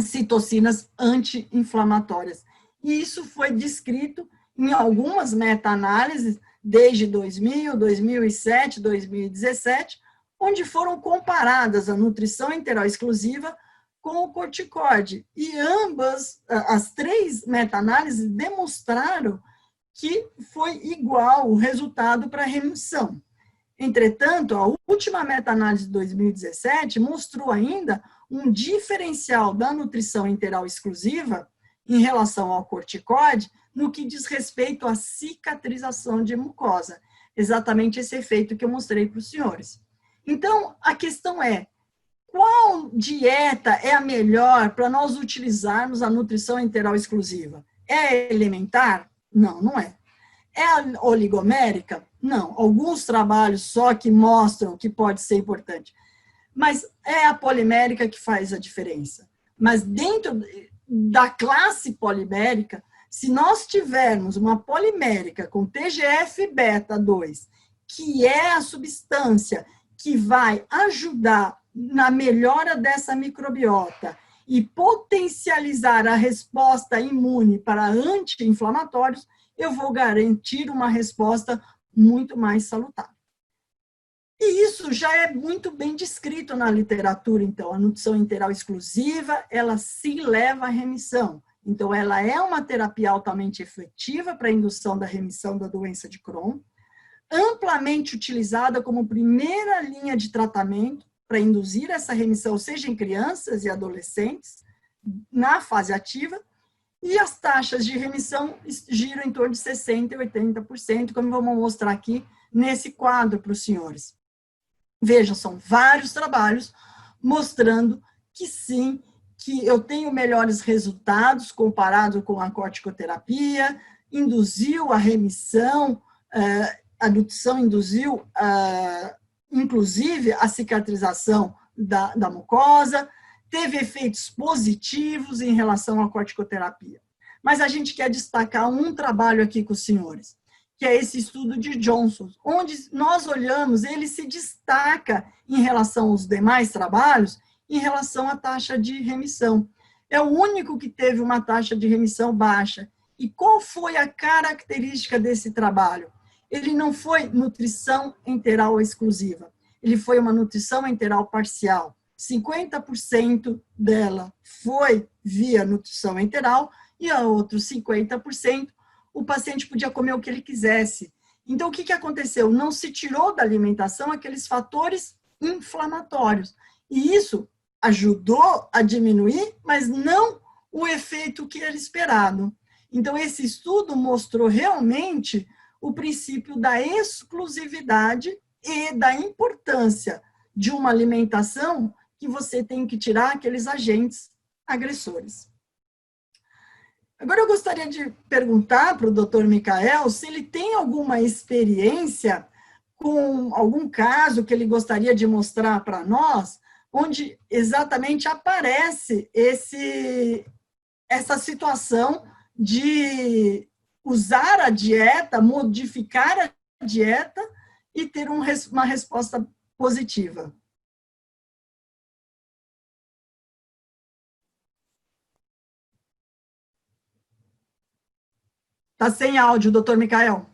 citocinas anti-inflamatórias. E isso foi descrito em algumas meta-análises, desde 2000, 2007, 2017, onde foram comparadas a nutrição enteral exclusiva com o corticoide. E ambas, as três meta-análises, demonstraram que foi igual o resultado para a remissão. Entretanto, a última meta-análise de 2017 mostrou ainda um diferencial da nutrição enteral exclusiva em relação ao corticoide no que diz respeito à cicatrização de mucosa. Exatamente esse efeito que eu mostrei para os senhores. Então, a questão é, qual dieta é a melhor para nós utilizarmos a nutrição enteral exclusiva? É elementar? Não, não é. É a oligomérica? Não. Alguns trabalhos só que mostram que pode ser importante. Mas é a polimérica que faz a diferença. Mas dentro da classe polimérica, se nós tivermos uma polimérica com TGF-beta 2, que é a substância que vai ajudar na melhora dessa microbiota e potencializar a resposta imune para anti-inflamatórios, eu vou garantir uma resposta muito mais salutar. E isso já é muito bem descrito na literatura, então, a nutrição enteral exclusiva, ela se leva à remissão. Então, ela é uma terapia altamente efetiva para a indução da remissão da doença de Crohn, amplamente utilizada como primeira linha de tratamento para induzir essa remissão, seja em crianças e adolescentes, na fase ativa, e as taxas de remissão giram em torno de 60% e 80%, como vamos mostrar aqui nesse quadro para os senhores. Vejam, são vários trabalhos mostrando que sim, que eu tenho melhores resultados comparado com a corticoterapia, induziu a remissão, a nutrição induziu, inclusive, a cicatrização da mucosa, teve efeitos positivos em relação à corticoterapia. Mas a gente quer destacar um trabalho aqui com os senhores, que é esse estudo de Johnson, onde nós olhamos, ele se destaca em relação aos demais trabalhos, em relação à taxa de remissão. É o único que teve uma taxa de remissão baixa. E qual foi a característica desse trabalho? Ele não foi nutrição enteral exclusiva, ele foi uma nutrição enteral parcial. 50% dela foi via nutrição enteral e a outros 50% o paciente podia comer o que ele quisesse. Então, o que aconteceu? Não se tirou da alimentação aqueles fatores inflamatórios. E isso ajudou a diminuir, mas não o efeito que era esperado. Então, esse estudo mostrou realmente o princípio da exclusividade e da importância de uma alimentação que você tem que tirar aqueles agentes agressores. Agora, eu gostaria de perguntar para o Dr. Michael se ele tem alguma experiência com algum caso que ele gostaria de mostrar para nós, onde exatamente aparece essa situação de usar a dieta, modificar a dieta e ter uma resposta positiva. Está sem áudio, doutor Michael.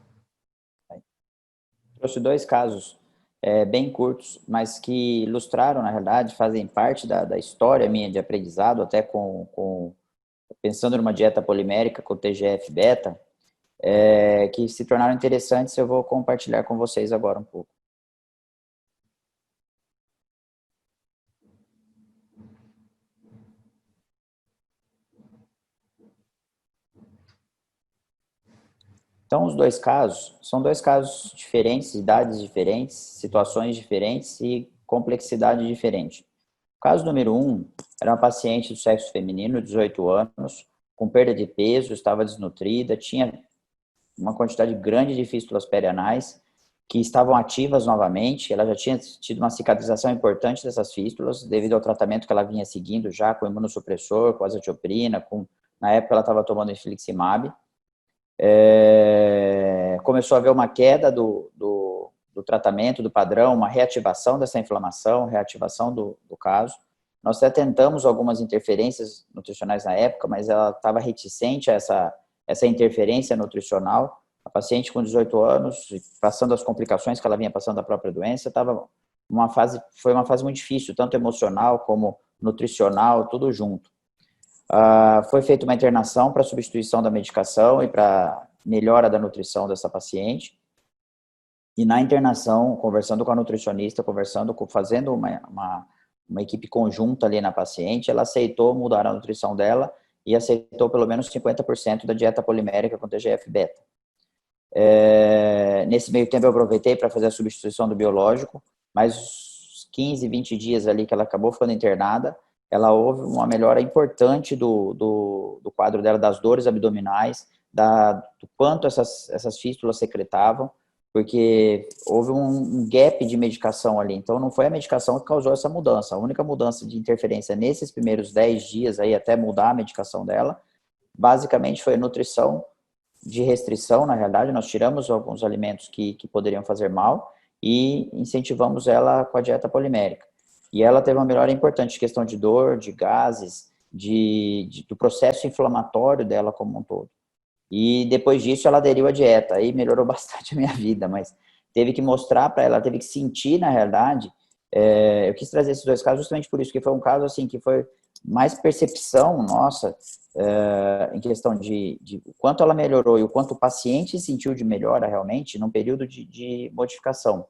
Trouxe dois casos bem curtos, mas que ilustraram, na realidade, fazem parte da história minha de aprendizado, até pensando numa dieta polimérica com TGF-beta, que se tornaram interessantes. Eu vou compartilhar com vocês agora um pouco. Então, os dois casos, são dois casos diferentes, idades diferentes, situações diferentes e complexidade diferente. O caso número 1 era uma paciente do sexo feminino, 18 anos, com perda de peso, estava desnutrida, tinha uma quantidade grande de fístulas perianais que estavam ativas novamente. Ela já tinha tido uma cicatrização importante dessas fístulas, devido ao tratamento que ela vinha seguindo já com imunossupressor, com azatioprina, na época ela estava tomando infliximab. Começou a haver uma queda do tratamento, do padrão, uma reativação dessa inflamação, reativação do caso. Nós até tentamos algumas interferências nutricionais na época, mas ela estava reticente a essa interferência nutricional. A paciente com 18 anos, passando as complicações que ela vinha passando da própria doença, foi uma fase muito difícil, tanto emocional como nutricional, tudo junto. Foi feita uma internação para substituição da medicação e para melhora da nutrição dessa paciente. E na internação, conversando com a nutricionista, fazendo uma equipe conjunta ali na paciente, ela aceitou mudar a nutrição dela e aceitou pelo menos 50% da dieta polimérica com TGF-beta. Nesse meio tempo eu aproveitei para fazer a substituição do biológico, mas 15, 20 dias ali que ela acabou ficando internada, ela houve uma melhora importante do quadro dela, das dores abdominais, do quanto essas fístulas secretavam, porque houve um gap de medicação ali. Então, não foi a medicação que causou essa mudança. A única mudança de interferência nesses primeiros 10 dias, aí, até mudar a medicação dela, basicamente foi nutrição de restrição, na realidade. Nós tiramos alguns alimentos que poderiam fazer mal e incentivamos ela com a dieta polimérica. E ela teve uma melhora importante em questão de dor, de gases, do processo inflamatório dela como um todo. E depois disso ela aderiu à dieta, aí melhorou bastante a minha vida, mas teve que mostrar para ela, teve que sentir na realidade. Eu quis trazer esses dois casos justamente por isso, que foi um caso assim que foi mais percepção nossa, em questão de o quanto ela melhorou e o quanto o paciente sentiu de melhora realmente num período de modificação.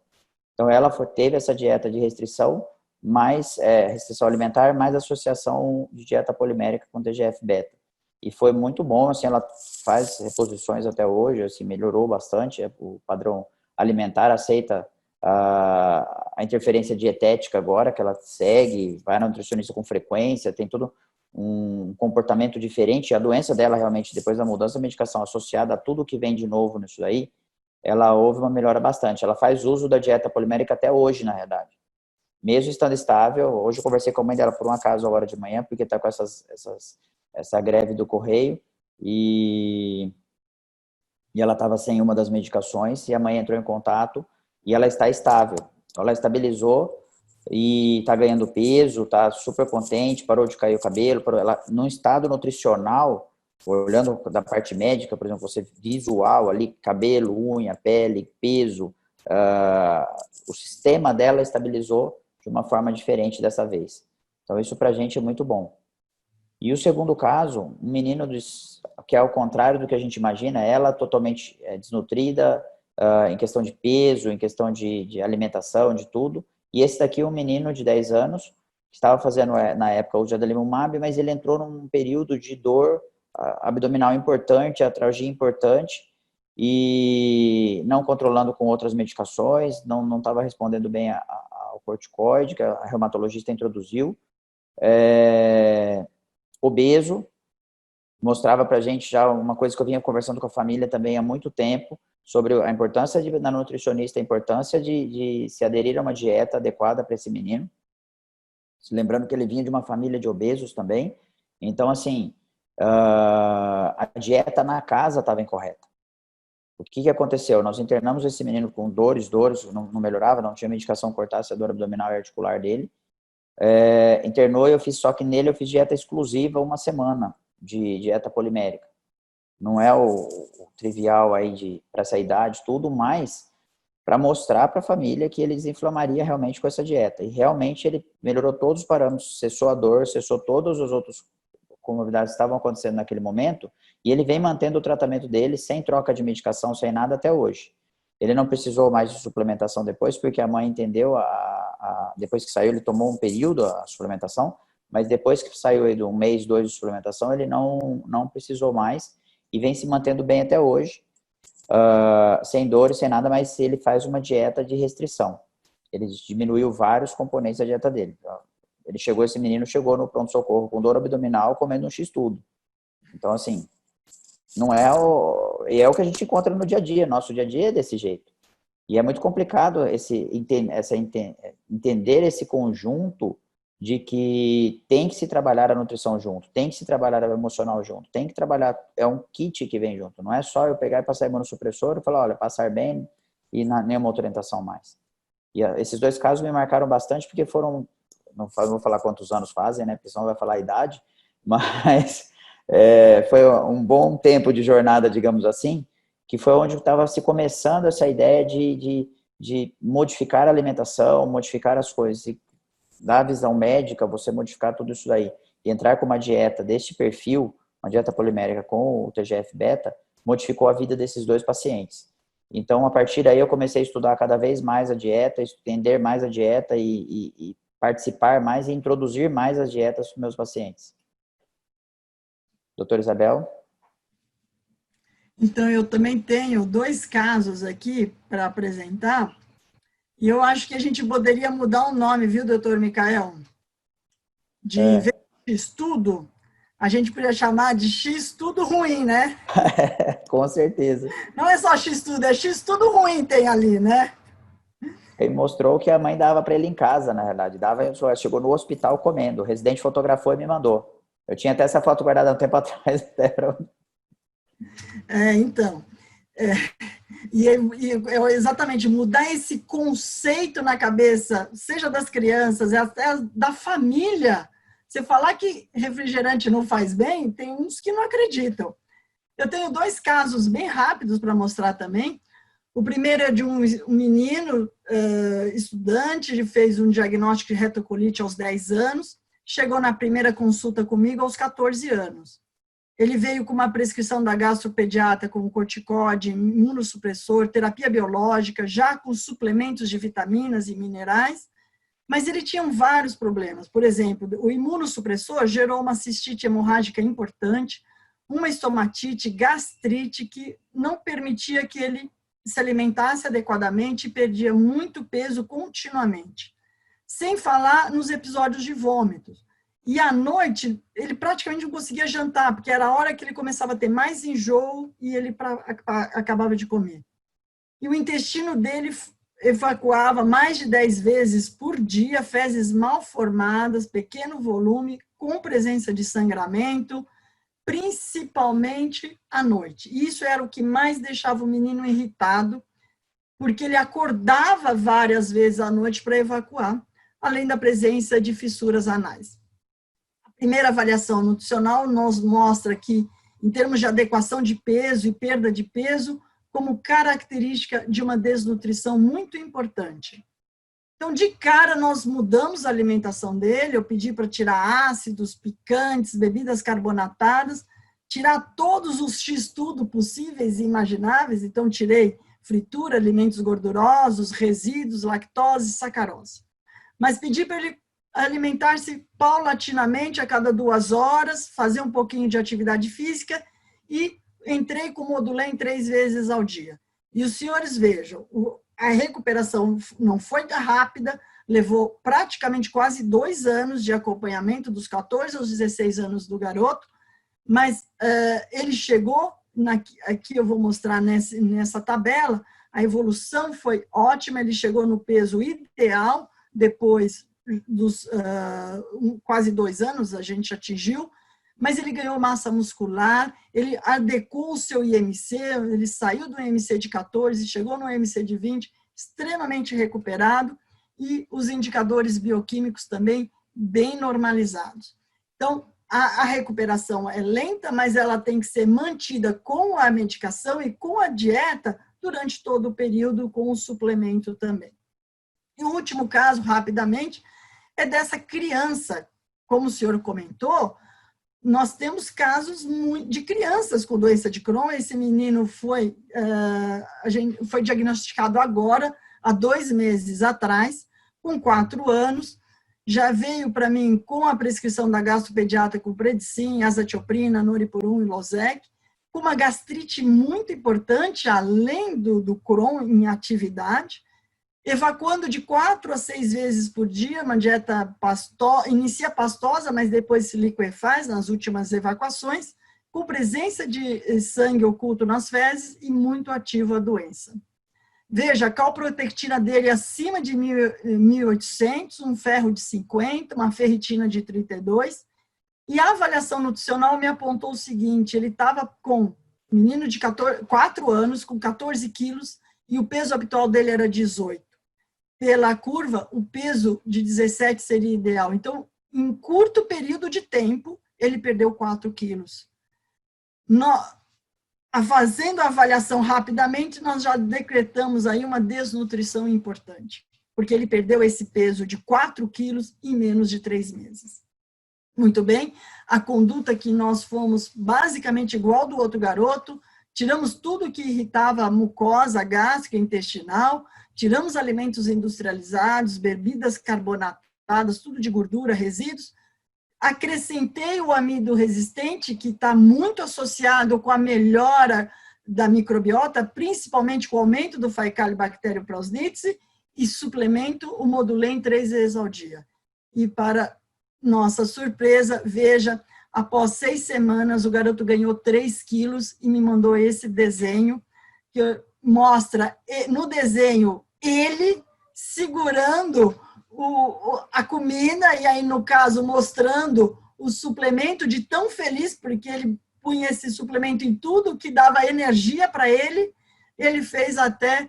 Então ela teve essa dieta de restrição, mais restrição alimentar, mais associação de dieta polimérica com TGF-beta. E foi muito bom, assim, ela faz reposições até hoje, assim, melhorou bastante, o padrão alimentar aceita a interferência dietética agora, que ela segue, vai na nutricionista com frequência, tem todo um comportamento diferente. A doença dela, realmente, depois da mudança da medicação associada a tudo que vem de novo nisso daí, ela houve uma melhora bastante. Ela faz uso da dieta polimérica até hoje, na realidade. Mesmo estando estável, hoje eu conversei com a mãe dela por um acaso agora de manhã, porque está com essa greve do correio, e ela estava sem uma das medicações, e a mãe entrou em contato, e ela está estável. Então, ela estabilizou, e está ganhando peso, está super contente, parou de cair o cabelo, ela, num estado nutricional, olhando da parte médica, por exemplo, você visual ali, cabelo, unha, pele, peso, o sistema dela estabilizou de uma forma diferente dessa vez. Então, isso para a gente é muito bom. E o segundo caso, um menino que é ao contrário do que a gente imagina, ela totalmente desnutrida, em questão de peso, em questão de alimentação, de tudo. E esse daqui é um menino de 10 anos, que estava fazendo na época o adalimumab, mas ele entrou num período de dor abdominal importante, atralgia importante, e não controlando com outras medicações, não estava respondendo bem ao corticoide que a reumatologista introduziu. Obeso, mostrava para a gente já uma coisa que eu vinha conversando com a família também há muito tempo, sobre a importância da nutricionista, a importância de se aderir a uma dieta adequada para esse menino. Lembrando que ele vinha de uma família de obesos também. Então, assim, a dieta na casa estava incorreta. O que aconteceu? Nós internamos esse menino com dores, não melhorava, não tinha medicação que cortasse a dor abdominal e articular dele. Internou, só que nele eu fiz dieta exclusiva uma semana de dieta polimérica. Não é o trivial aí para essa idade, tudo, mas para mostrar para a família que ele desinflamaria realmente com essa dieta. E realmente ele melhorou todos os parâmetros, cessou a dor, cessou todos os outros comorbidades que estavam acontecendo naquele momento, e ele vem mantendo o tratamento dele sem troca de medicação, sem nada até hoje. Ele não precisou mais de suplementação depois, porque a mãe entendeu, depois que saiu, ele tomou um período a suplementação, mas depois que saiu aí de um mês, 2 de suplementação, ele não precisou mais, e vem se mantendo bem até hoje, sem dores, sem nada, mas ele faz uma dieta de restrição. Ele diminuiu vários componentes da dieta dele. Esse menino chegou no pronto-socorro com dor abdominal, comendo um x-tudo. Então, assim, não é é o que a gente encontra no dia a dia. Nosso dia a dia é desse jeito. E é muito complicado entender esse conjunto de que tem que se trabalhar a nutrição junto, tem que se trabalhar o emocional junto, tem que trabalhar, é um kit que vem junto, não é só eu pegar e passar imunossupressor e falar, olha, passar bem e nenhuma outra orientação mais. E esses dois casos me marcaram bastante porque foram, não vou falar quantos anos fazem, né, porque senão vai falar a idade, mas foi um bom tempo de jornada, digamos assim, que foi onde estava se começando essa ideia de modificar a alimentação, modificar as coisas. E da visão médica, você modificar tudo isso daí e entrar com uma dieta deste perfil, uma dieta polimérica com o TGF-beta, modificou a vida desses dois pacientes. Então, a partir daí, eu comecei a estudar cada vez mais a dieta, entender mais a dieta e participar mais e introduzir mais as dietas para os meus pacientes. Doutora Isabel? Então, eu também tenho 2 casos aqui para apresentar, e eu acho que a gente poderia mudar o nome, viu, doutor Micael? De estudo A gente podia chamar de X tudo ruim, né? Com certeza. Não é só X tudo, é X tudo ruim tem ali, né? Ele mostrou que a mãe dava para ele em casa, na verdade. Chegou no hospital comendo. O residente fotografou e me mandou. Eu tinha até essa foto guardada um tempo atrás. Então. Exatamente, mudar esse conceito na cabeça, seja das crianças, até da família. Você falar que refrigerante não faz bem, tem uns que não acreditam. Eu tenho 2 casos bem rápidos para mostrar também. O primeiro é de um menino, estudante, ele fez um diagnóstico de retocolite aos 10 anos, chegou na primeira consulta comigo aos 14 anos. Ele veio com uma prescrição da gastropediatra com corticóide, imunossupressor, terapia biológica, já com suplementos de vitaminas e minerais, mas ele tinha vários problemas. Por exemplo, o imunossupressor gerou uma cistite hemorrágica importante, uma estomatite, gastrite, que não permitia que ele se alimentasse adequadamente e perdia muito peso continuamente. Sem falar nos episódios de vômitos. E à noite, ele praticamente não conseguia jantar, porque era a hora que ele começava a ter mais enjoo e ele acabava de comer. E o intestino dele evacuava mais de 10 vezes por dia, fezes mal formadas, pequeno volume, com presença de sangramento, principalmente à noite. E isso era o que mais deixava o menino irritado, porque ele acordava várias vezes à noite para evacuar, além da presença de fissuras anais. Primeira avaliação nutricional nos mostra que, em termos de adequação de peso e perda de peso, como característica de uma desnutrição muito importante. Então, de cara, nós mudamos a alimentação dele, eu pedi para tirar ácidos, picantes, bebidas carbonatadas, tirar todos os X-tudo possíveis e imagináveis, então tirei fritura, alimentos gordurosos, resíduos, lactose, sacarose. Mas pedi para ele alimentar-se paulatinamente a cada 2 horas, fazer um pouquinho de atividade física e entrei com o Modulem 3 vezes ao dia. E os senhores vejam, a recuperação não foi rápida, levou praticamente quase 2 anos de acompanhamento, dos 14 aos 16 anos do garoto, mas ele chegou, aqui eu vou mostrar nessa tabela, a evolução foi ótima, ele chegou no peso ideal, depois dos quase 2 anos a gente atingiu, mas ele ganhou massa muscular, ele adequou o seu IMC, ele saiu do IMC de 14, chegou no IMC de 20, extremamente recuperado, e os indicadores bioquímicos também bem normalizados. Então, a recuperação é lenta, mas ela tem que ser mantida com a medicação e com a dieta durante todo o período, com o suplemento também. E o último caso, rapidamente, é dessa criança. Como o senhor comentou, nós temos casos de crianças com doença de Crohn. Esse menino foi diagnosticado agora, há 2 meses atrás, com 4 anos, já veio para mim com a prescrição da gastropediatra com predicin, azatioprina, noripurum e Losec, com uma gastrite muito importante, além do Crohn em atividade, evacuando de 4 a 6 vezes por dia, uma dieta inicia pastosa, mas depois se liquefaz nas últimas evacuações, com presença de sangue oculto nas fezes e muito ativo a doença. Veja, a calprotectina dele acima de 1.800, um ferro de 50, uma ferritina de 32, e a avaliação nutricional me apontou o seguinte, ele estava com menino de 4 anos, com 14 quilos, e o peso habitual dele era 18. Pela curva, o peso de 17 seria ideal. Então, em curto período de tempo, ele perdeu 4 quilos. Fazendo a avaliação rapidamente, nós já decretamos aí uma desnutrição importante, porque ele perdeu esse peso de 4 quilos em menos de 3 meses. Muito bem, a conduta que nós fomos basicamente igual do outro garoto, tiramos tudo que irritava a mucosa gástrica intestinal, tiramos alimentos industrializados, bebidas carbonatadas, tudo de gordura, resíduos, acrescentei o amido resistente, que está muito associado com a melhora da microbiota, principalmente com o aumento do Faecalibacterium prausnitzii, e suplemento o Modulem 3 vezes ao dia. E para nossa surpresa, veja após 6 semanas, o garoto ganhou 3 quilos e me mandou esse desenho, que mostra no desenho ele segurando a comida, e aí, no caso, mostrando o suplemento, de tão feliz, porque ele punha esse suplemento em tudo que dava energia para ele. Ele fez até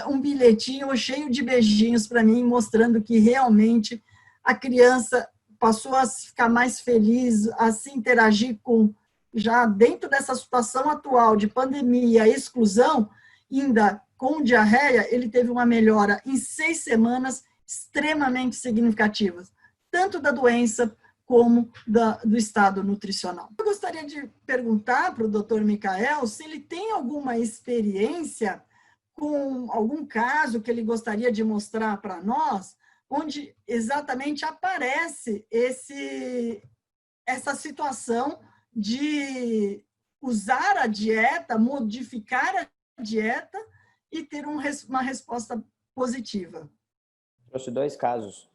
um bilhetinho cheio de beijinhos para mim, mostrando que realmente a criança passou a ficar mais feliz, a se interagir com, já dentro dessa situação atual de pandemia, exclusão, ainda com diarreia, ele teve uma melhora em 6 semanas extremamente significativa, tanto da doença como do estado nutricional. Eu gostaria de perguntar para o Dr. Michael se ele tem alguma experiência com algum caso que ele gostaria de mostrar para nós, onde exatamente aparece essa situação de usar a dieta, modificar a dieta e ter uma resposta positiva. Trouxe 2 casos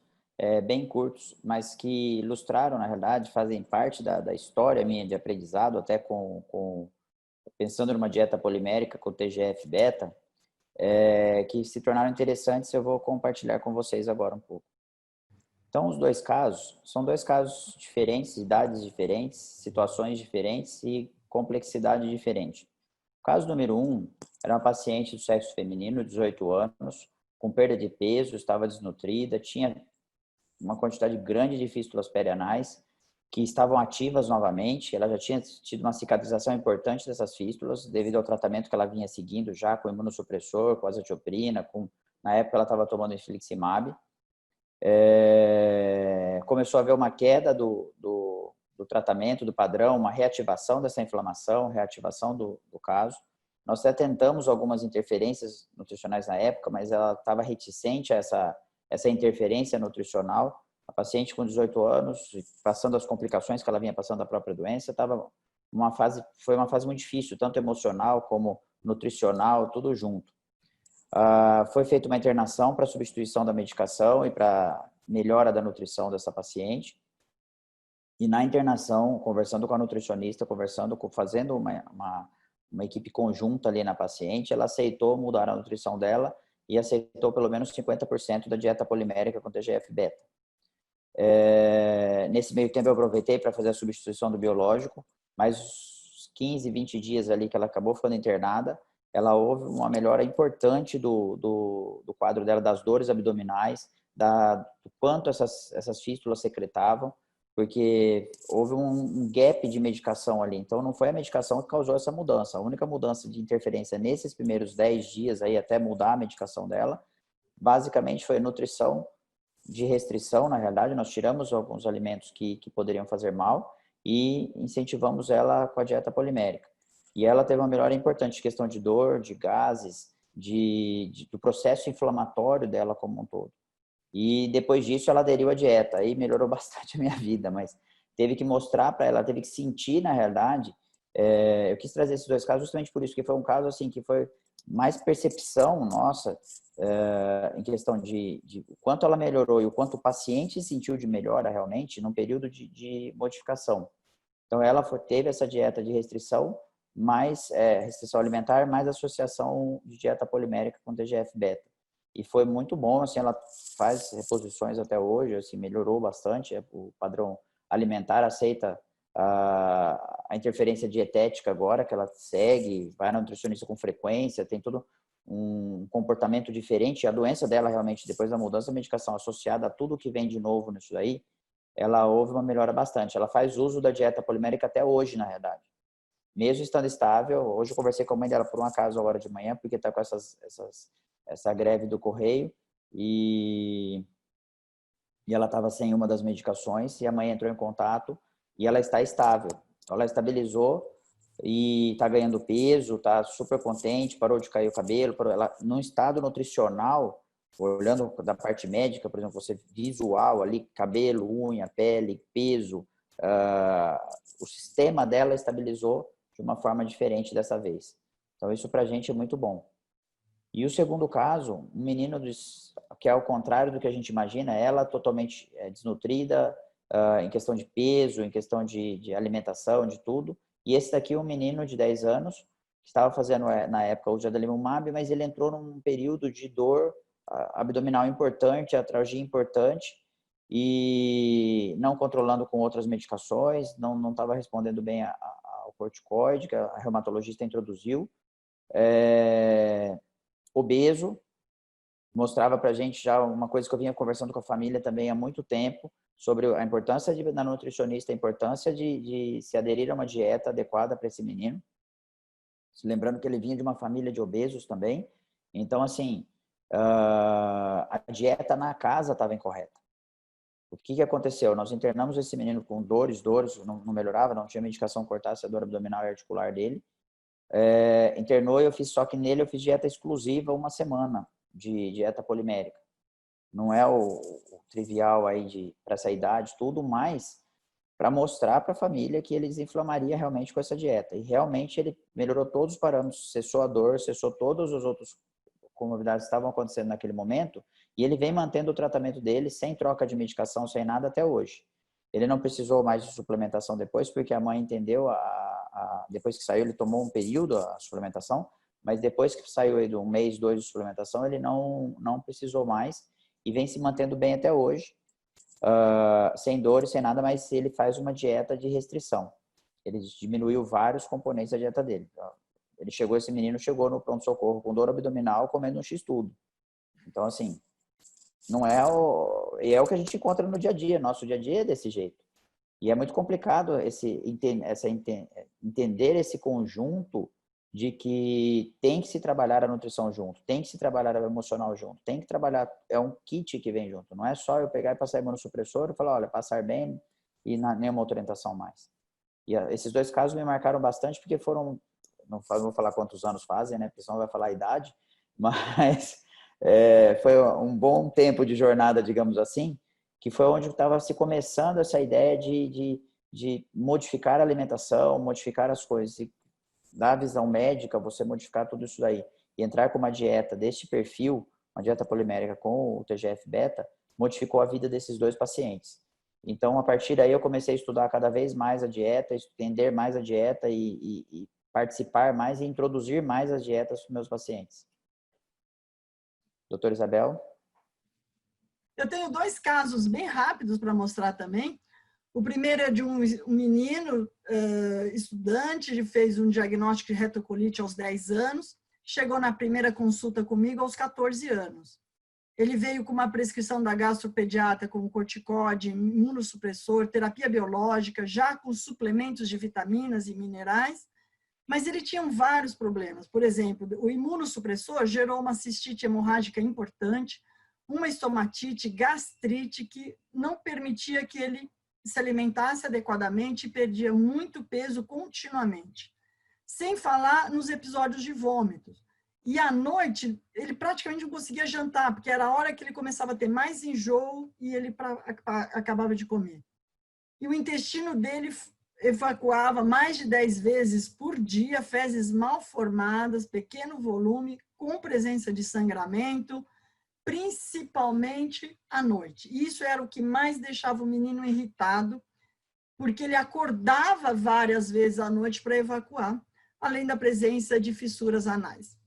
bem curtos, mas que ilustraram, na realidade, fazem parte da história minha de aprendizado, até pensando numa dieta polimérica com TGF-beta, que se tornaram interessantes. Eu vou compartilhar com vocês agora um pouco. Então, os 2 casos, são 2 casos diferentes, idades diferentes, situações diferentes e complexidade diferente. O caso número 1 era uma paciente do sexo feminino, 18 anos, com perda de peso, estava desnutrida, tinha uma quantidade grande de fístulas perianais que estavam ativas novamente. Ela já tinha tido uma cicatrização importante dessas fístulas devido ao tratamento que ela vinha seguindo já com imunossupressor, com azatioprina, na época ela estava tomando infliximab. Começou a haver uma queda do tratamento, do padrão, uma reativação dessa inflamação, reativação do caso. Nós até tentamos algumas interferências nutricionais na época, mas ela estava reticente a essa interferência nutricional. A paciente com 18 anos, passando as complicações que ela vinha passando da própria doença, foi uma fase muito difícil, tanto emocional como nutricional, tudo junto. Foi feita uma internação para substituição da medicação e para melhora da nutrição dessa paciente. E na internação, conversando com a nutricionista, fazendo uma equipe conjunta ali na paciente, ela aceitou mudar a nutrição dela e aceitou pelo menos 50% da dieta polimérica com TGF-beta. Nesse meio tempo eu aproveitei para fazer a substituição do biológico, mas 15, 20 dias ali que ela acabou ficando internada, ela houve uma melhora importante do quadro dela, das dores abdominais, do quanto essas fístulas secretavam, porque houve um gap de medicação ali. Então, não foi a medicação que causou essa mudança. A única mudança de interferência nesses primeiros 10 dias, aí, até mudar a medicação dela, basicamente foi nutrição de restrição. Na realidade, nós tiramos alguns alimentos que poderiam fazer mal e incentivamos ela com a dieta polimérica. E ela teve uma melhora importante, questão de dor, de gases, do processo inflamatório dela como um todo. E depois disso ela aderiu à dieta, aí melhorou bastante a minha vida, mas teve que mostrar para ela, teve que sentir, na realidade. Eu quis trazer esses 2 casos justamente por isso, que foi um caso assim que foi mais percepção nossa, em questão de o quanto ela melhorou e o quanto o paciente sentiu de melhora realmente num período de modificação. Então ela teve essa dieta de restrição, mais restrição alimentar, mais associação de dieta polimérica com TGF-beta. E foi muito bom, assim, ela faz reposições até hoje, assim, melhorou bastante, o padrão alimentar, aceita a interferência dietética agora, que ela segue, vai na nutricionista com frequência, tem todo um comportamento diferente. A doença dela realmente, depois da mudança da medicação associada a tudo que vem de novo nisso daí, ela houve uma melhora bastante. Ela faz uso da dieta polimérica até hoje, na realidade. Mesmo estando estável, hoje eu conversei com a mãe dela por um acaso agora de manhã, porque está com essa greve do correio e ela estava sem uma das medicações e a mãe entrou em contato e ela está estável. Então, ela estabilizou e está ganhando peso, está super contente, parou de cair o cabelo, ela num estado nutricional, olhando da parte médica, por exemplo, você visual ali, cabelo, unha, pele, peso, o sistema dela estabilizou de uma forma diferente dessa vez. Então, isso para a gente é muito bom. E o segundo caso, um menino que é ao contrário do que a gente imagina, ela totalmente desnutrida, em questão de peso, em questão de alimentação, de tudo. E esse daqui é um menino de 10 anos, que estava fazendo, na época, o adalimumab, mas ele entrou num período de dor abdominal importante, atralgia importante, e não controlando com outras medicações, não estava respondendo bem ao corticoide, que a reumatologista introduziu. Obeso, mostrava para a gente já uma coisa que eu vinha conversando com a família também há muito tempo, sobre a importância da nutricionista, a importância de se aderir a uma dieta adequada para esse menino. Lembrando que ele vinha de uma família de obesos também. Então, assim, a dieta na casa estava incorreta. O que aconteceu? Nós internamos esse menino com dores, não melhorava, não tinha medicação que cortasse a dor abdominal e articular dele. Internou e só que nele eu fiz dieta exclusiva uma semana de dieta polimérica. Não é o trivial aí para essa idade, tudo, mas para mostrar para a família que ele desinflamaria realmente com essa dieta. E realmente ele melhorou todos os parâmetros, cessou a dor, cessou todos os outros comorbidades que estavam acontecendo naquele momento, e ele vem mantendo o tratamento dele sem troca de medicação, sem nada até hoje. Ele não precisou mais de suplementação depois, porque a mãe entendeu, depois que saiu, ele tomou um período a suplementação, mas depois que saiu aí de 1 mês, 2 de suplementação, ele não precisou mais e vem se mantendo bem até hoje, sem dores, sem nada, mas ele faz uma dieta de restrição. Ele diminuiu vários componentes da dieta dele. Esse menino chegou no pronto-socorro com dor abdominal, comendo um X-tudo. Então, assim, não é é o que a gente encontra no dia a dia. Nosso dia a dia é desse jeito. E é muito complicado entender esse conjunto de que tem que se trabalhar a nutrição junto, tem que se trabalhar o emocional junto, tem que trabalhar, é um kit que vem junto, não é só eu pegar e passar imunossupressor e falar, olha, passar bem e nenhuma outra orientação mais. E esses 2 casos me marcaram bastante porque foram, não vou falar quantos anos fazem, né, porque senão vai falar a idade, mas foi um bom tempo de jornada, digamos assim, que foi onde estava se começando essa ideia de modificar a alimentação, modificar as coisas. E da visão médica, você modificar tudo isso daí e entrar com uma dieta deste perfil, uma dieta polimérica com o TGF-beta, modificou a vida desses 2 pacientes. Então, a partir daí, eu comecei a estudar cada vez mais a dieta, entender mais a dieta e participar mais e introduzir mais as dietas para os meus pacientes. Doutora Isabel? Eu tenho 2 casos bem rápidos para mostrar também. O primeiro é de um menino estudante, ele fez um diagnóstico de retocolite aos 10 anos, chegou na primeira consulta comigo aos 14 anos. Ele veio com uma prescrição da gastropediatra com corticóide, imunossupressor, terapia biológica, já com suplementos de vitaminas e minerais, mas ele tinha vários problemas. Por exemplo, o imunossupressor gerou uma cistite hemorrágica importante, uma estomatite, gastrite, que não permitia que ele se alimentasse adequadamente e perdia muito peso continuamente. Sem falar nos episódios de vômitos. E à noite, ele praticamente não conseguia jantar, porque era a hora que ele começava a ter mais enjoo e ele acabava de comer. E o intestino dele evacuava mais de 10 vezes por dia, fezes mal formadas, pequeno volume, com presença de sangramento, principalmente à noite. Isso era o que mais deixava o menino irritado, porque ele acordava várias vezes à noite para evacuar, além da presença de fissuras anais.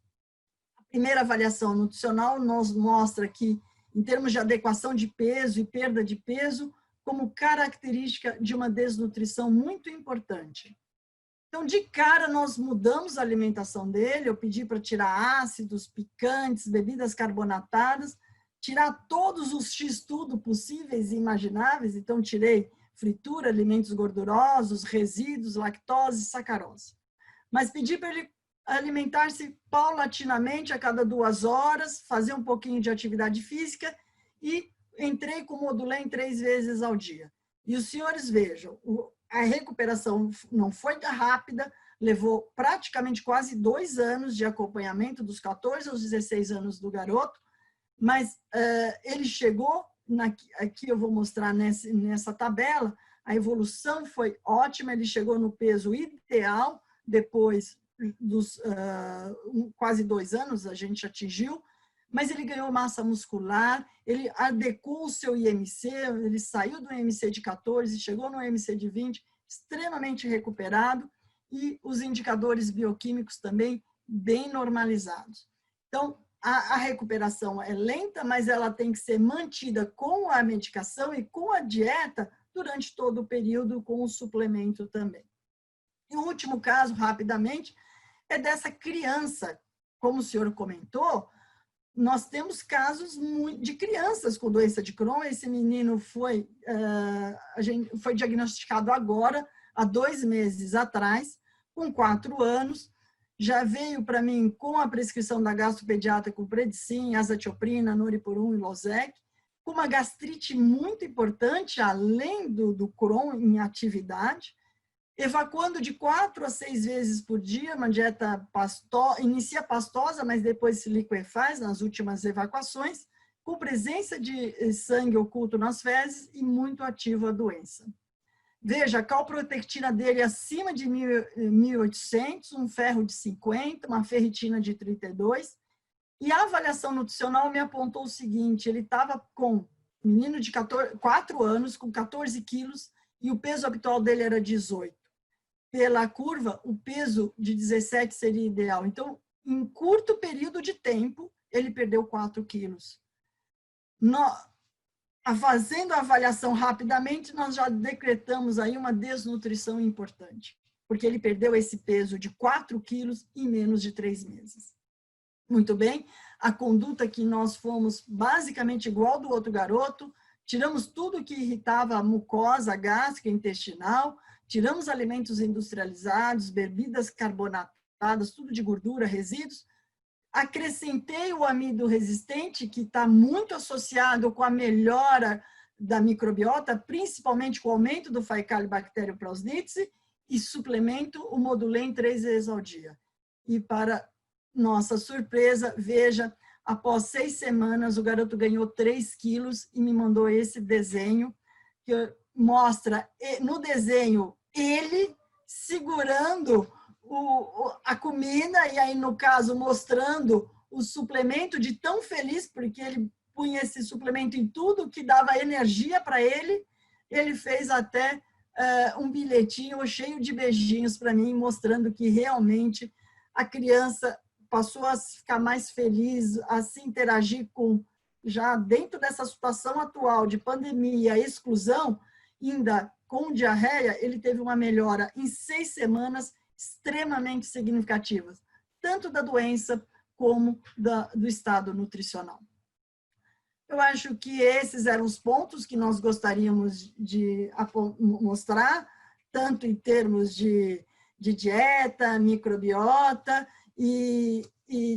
A primeira avaliação nutricional nos mostra que, em termos de adequação de peso e perda de peso, como característica de uma desnutrição muito importante. Então, de cara, nós mudamos a alimentação dele, eu pedi para tirar ácidos, picantes, bebidas carbonatadas, tirar todos os X-tudo possíveis e imagináveis, então tirei fritura, alimentos gordurosos, resíduos, lactose, sacarose. Mas pedi para ele alimentar-se paulatinamente a cada 2 horas, fazer um pouquinho de atividade física e entrei com o Modulem 3 vezes ao dia. E os senhores vejam, a recuperação não foi rápida, levou praticamente quase 2 anos de acompanhamento, dos 14 aos 16 anos do garoto, mas ele chegou, aqui eu vou mostrar nessa tabela, a evolução foi ótima, ele chegou no peso ideal, depois dos quase 2 anos a gente atingiu, mas ele ganhou massa muscular, ele adequou o seu IMC, ele saiu do IMC de 14, chegou no IMC de 20, extremamente recuperado, e os indicadores bioquímicos também bem normalizados. Então, a recuperação é lenta, mas ela tem que ser mantida com a medicação e com a dieta durante todo o período, com o suplemento também. E o último caso, rapidamente, é dessa criança. Como o senhor comentou, nós temos casos de crianças com doença de Crohn. Esse menino foi diagnosticado agora, há 2 meses atrás, com 4 anos, já veio para mim com a prescrição da gastropediatra com predicin, azatioprina, noripurum e Losec, com uma gastrite muito importante, além do Crohn em atividade, evacuando de 4 a 6 vezes por dia, uma dieta inicia pastosa, mas depois se liquefaz nas últimas evacuações, com presença de sangue oculto nas fezes e muito ativo a doença. Veja, a calprotectina dele acima de 1.800, um ferro de 50, uma ferritina de 32, e a avaliação nutricional me apontou o seguinte: ele estava com menino de 4 anos, com 14 quilos, e o peso habitual dele era 18. Pela curva, o peso de 17 seria ideal. Então, em curto período de tempo, ele perdeu 4 quilos. Fazendo a avaliação rapidamente, nós já decretamos aí uma desnutrição importante, porque ele perdeu esse peso de 4 quilos em menos de 3 meses. Muito bem, a conduta que nós fomos basicamente igual do outro garoto, tiramos tudo que irritava a mucosa gástrica intestinal, tiramos alimentos industrializados, bebidas carbonatadas, tudo de gordura, resíduos. Acrescentei o amido resistente, que está muito associado com a melhora da microbiota, principalmente com o aumento do Faecalibacterium prausnitzii, e suplemento o Modulem 3 vezes ao dia. E para nossa surpresa, veja, após 6 semanas, o garoto ganhou 3 quilos e me mandou esse desenho, que mostra no desenho ele segurando a comida, e aí, no caso, mostrando o suplemento, de tão feliz, porque ele punha esse suplemento em tudo que dava energia para ele. Ele fez até um bilhetinho cheio de beijinhos para mim, mostrando que realmente a criança passou a ficar mais feliz, a se interagir com, já dentro dessa situação atual de pandemia, exclusão, ainda com diarreia, ele teve uma melhora em 6 semanas, extremamente significativas, tanto da doença como do estado nutricional. Eu acho que esses eram os pontos que nós gostaríamos de mostrar, tanto em termos de dieta, microbiota e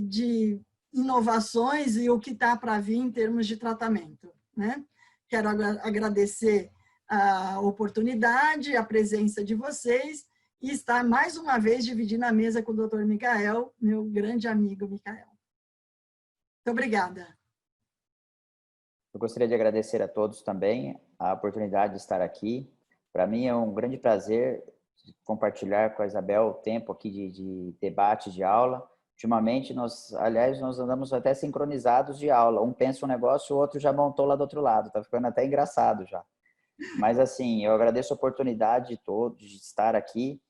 de inovações e o que está para vir em termos de tratamento, né? Quero agradecer a oportunidade, a presença de vocês, e estar mais uma vez dividindo a mesa com o Dr. Michael, meu grande amigo Michael. Muito obrigada. Eu gostaria de agradecer a todos também a oportunidade de estar aqui. Para mim é um grande prazer compartilhar com a Isabel o tempo aqui de debate, de aula. Ultimamente, nós andamos até sincronizados de aula. Um pensa um negócio, o outro já montou lá do outro lado. Está ficando até engraçado já. Mas, assim, eu agradeço a oportunidade de todos de estar aqui.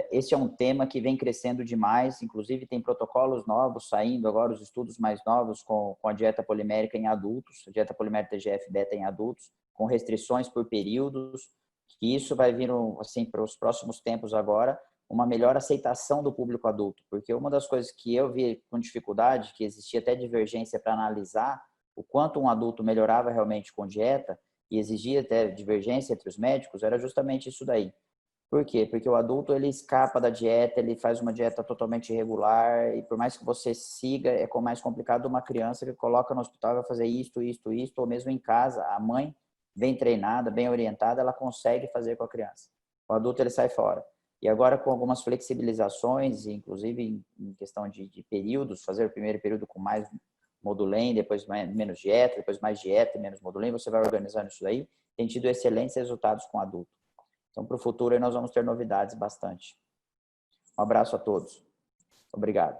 Esse é um tema que vem crescendo demais, inclusive tem protocolos novos saindo agora, os estudos mais novos com a dieta polimérica em adultos, a dieta polimérica TGF-beta em adultos, com restrições por períodos, que isso vai vir, assim, para os próximos tempos agora, uma melhor aceitação do público adulto, porque uma das coisas que eu vi com dificuldade, que existia até divergência para analisar o quanto um adulto melhorava realmente com dieta, e exigia até divergência entre os médicos, era justamente isso daí. Por quê? Porque o adulto, ele escapa da dieta, ele faz uma dieta totalmente irregular, e por mais que você siga, é mais complicado uma criança que coloca no hospital e vai fazer isto, ou mesmo em casa, a mãe, bem treinada, bem orientada, ela consegue fazer com a criança. O adulto, ele sai fora. E agora, com algumas flexibilizações, inclusive em questão de períodos, fazer o primeiro período com mais Modulem, depois menos dieta, depois mais dieta e menos Modulem, você vai organizando isso daí, tem tido excelentes resultados com adulto. Então, para o futuro, nós vamos ter novidades bastante. Um abraço a todos. Obrigado.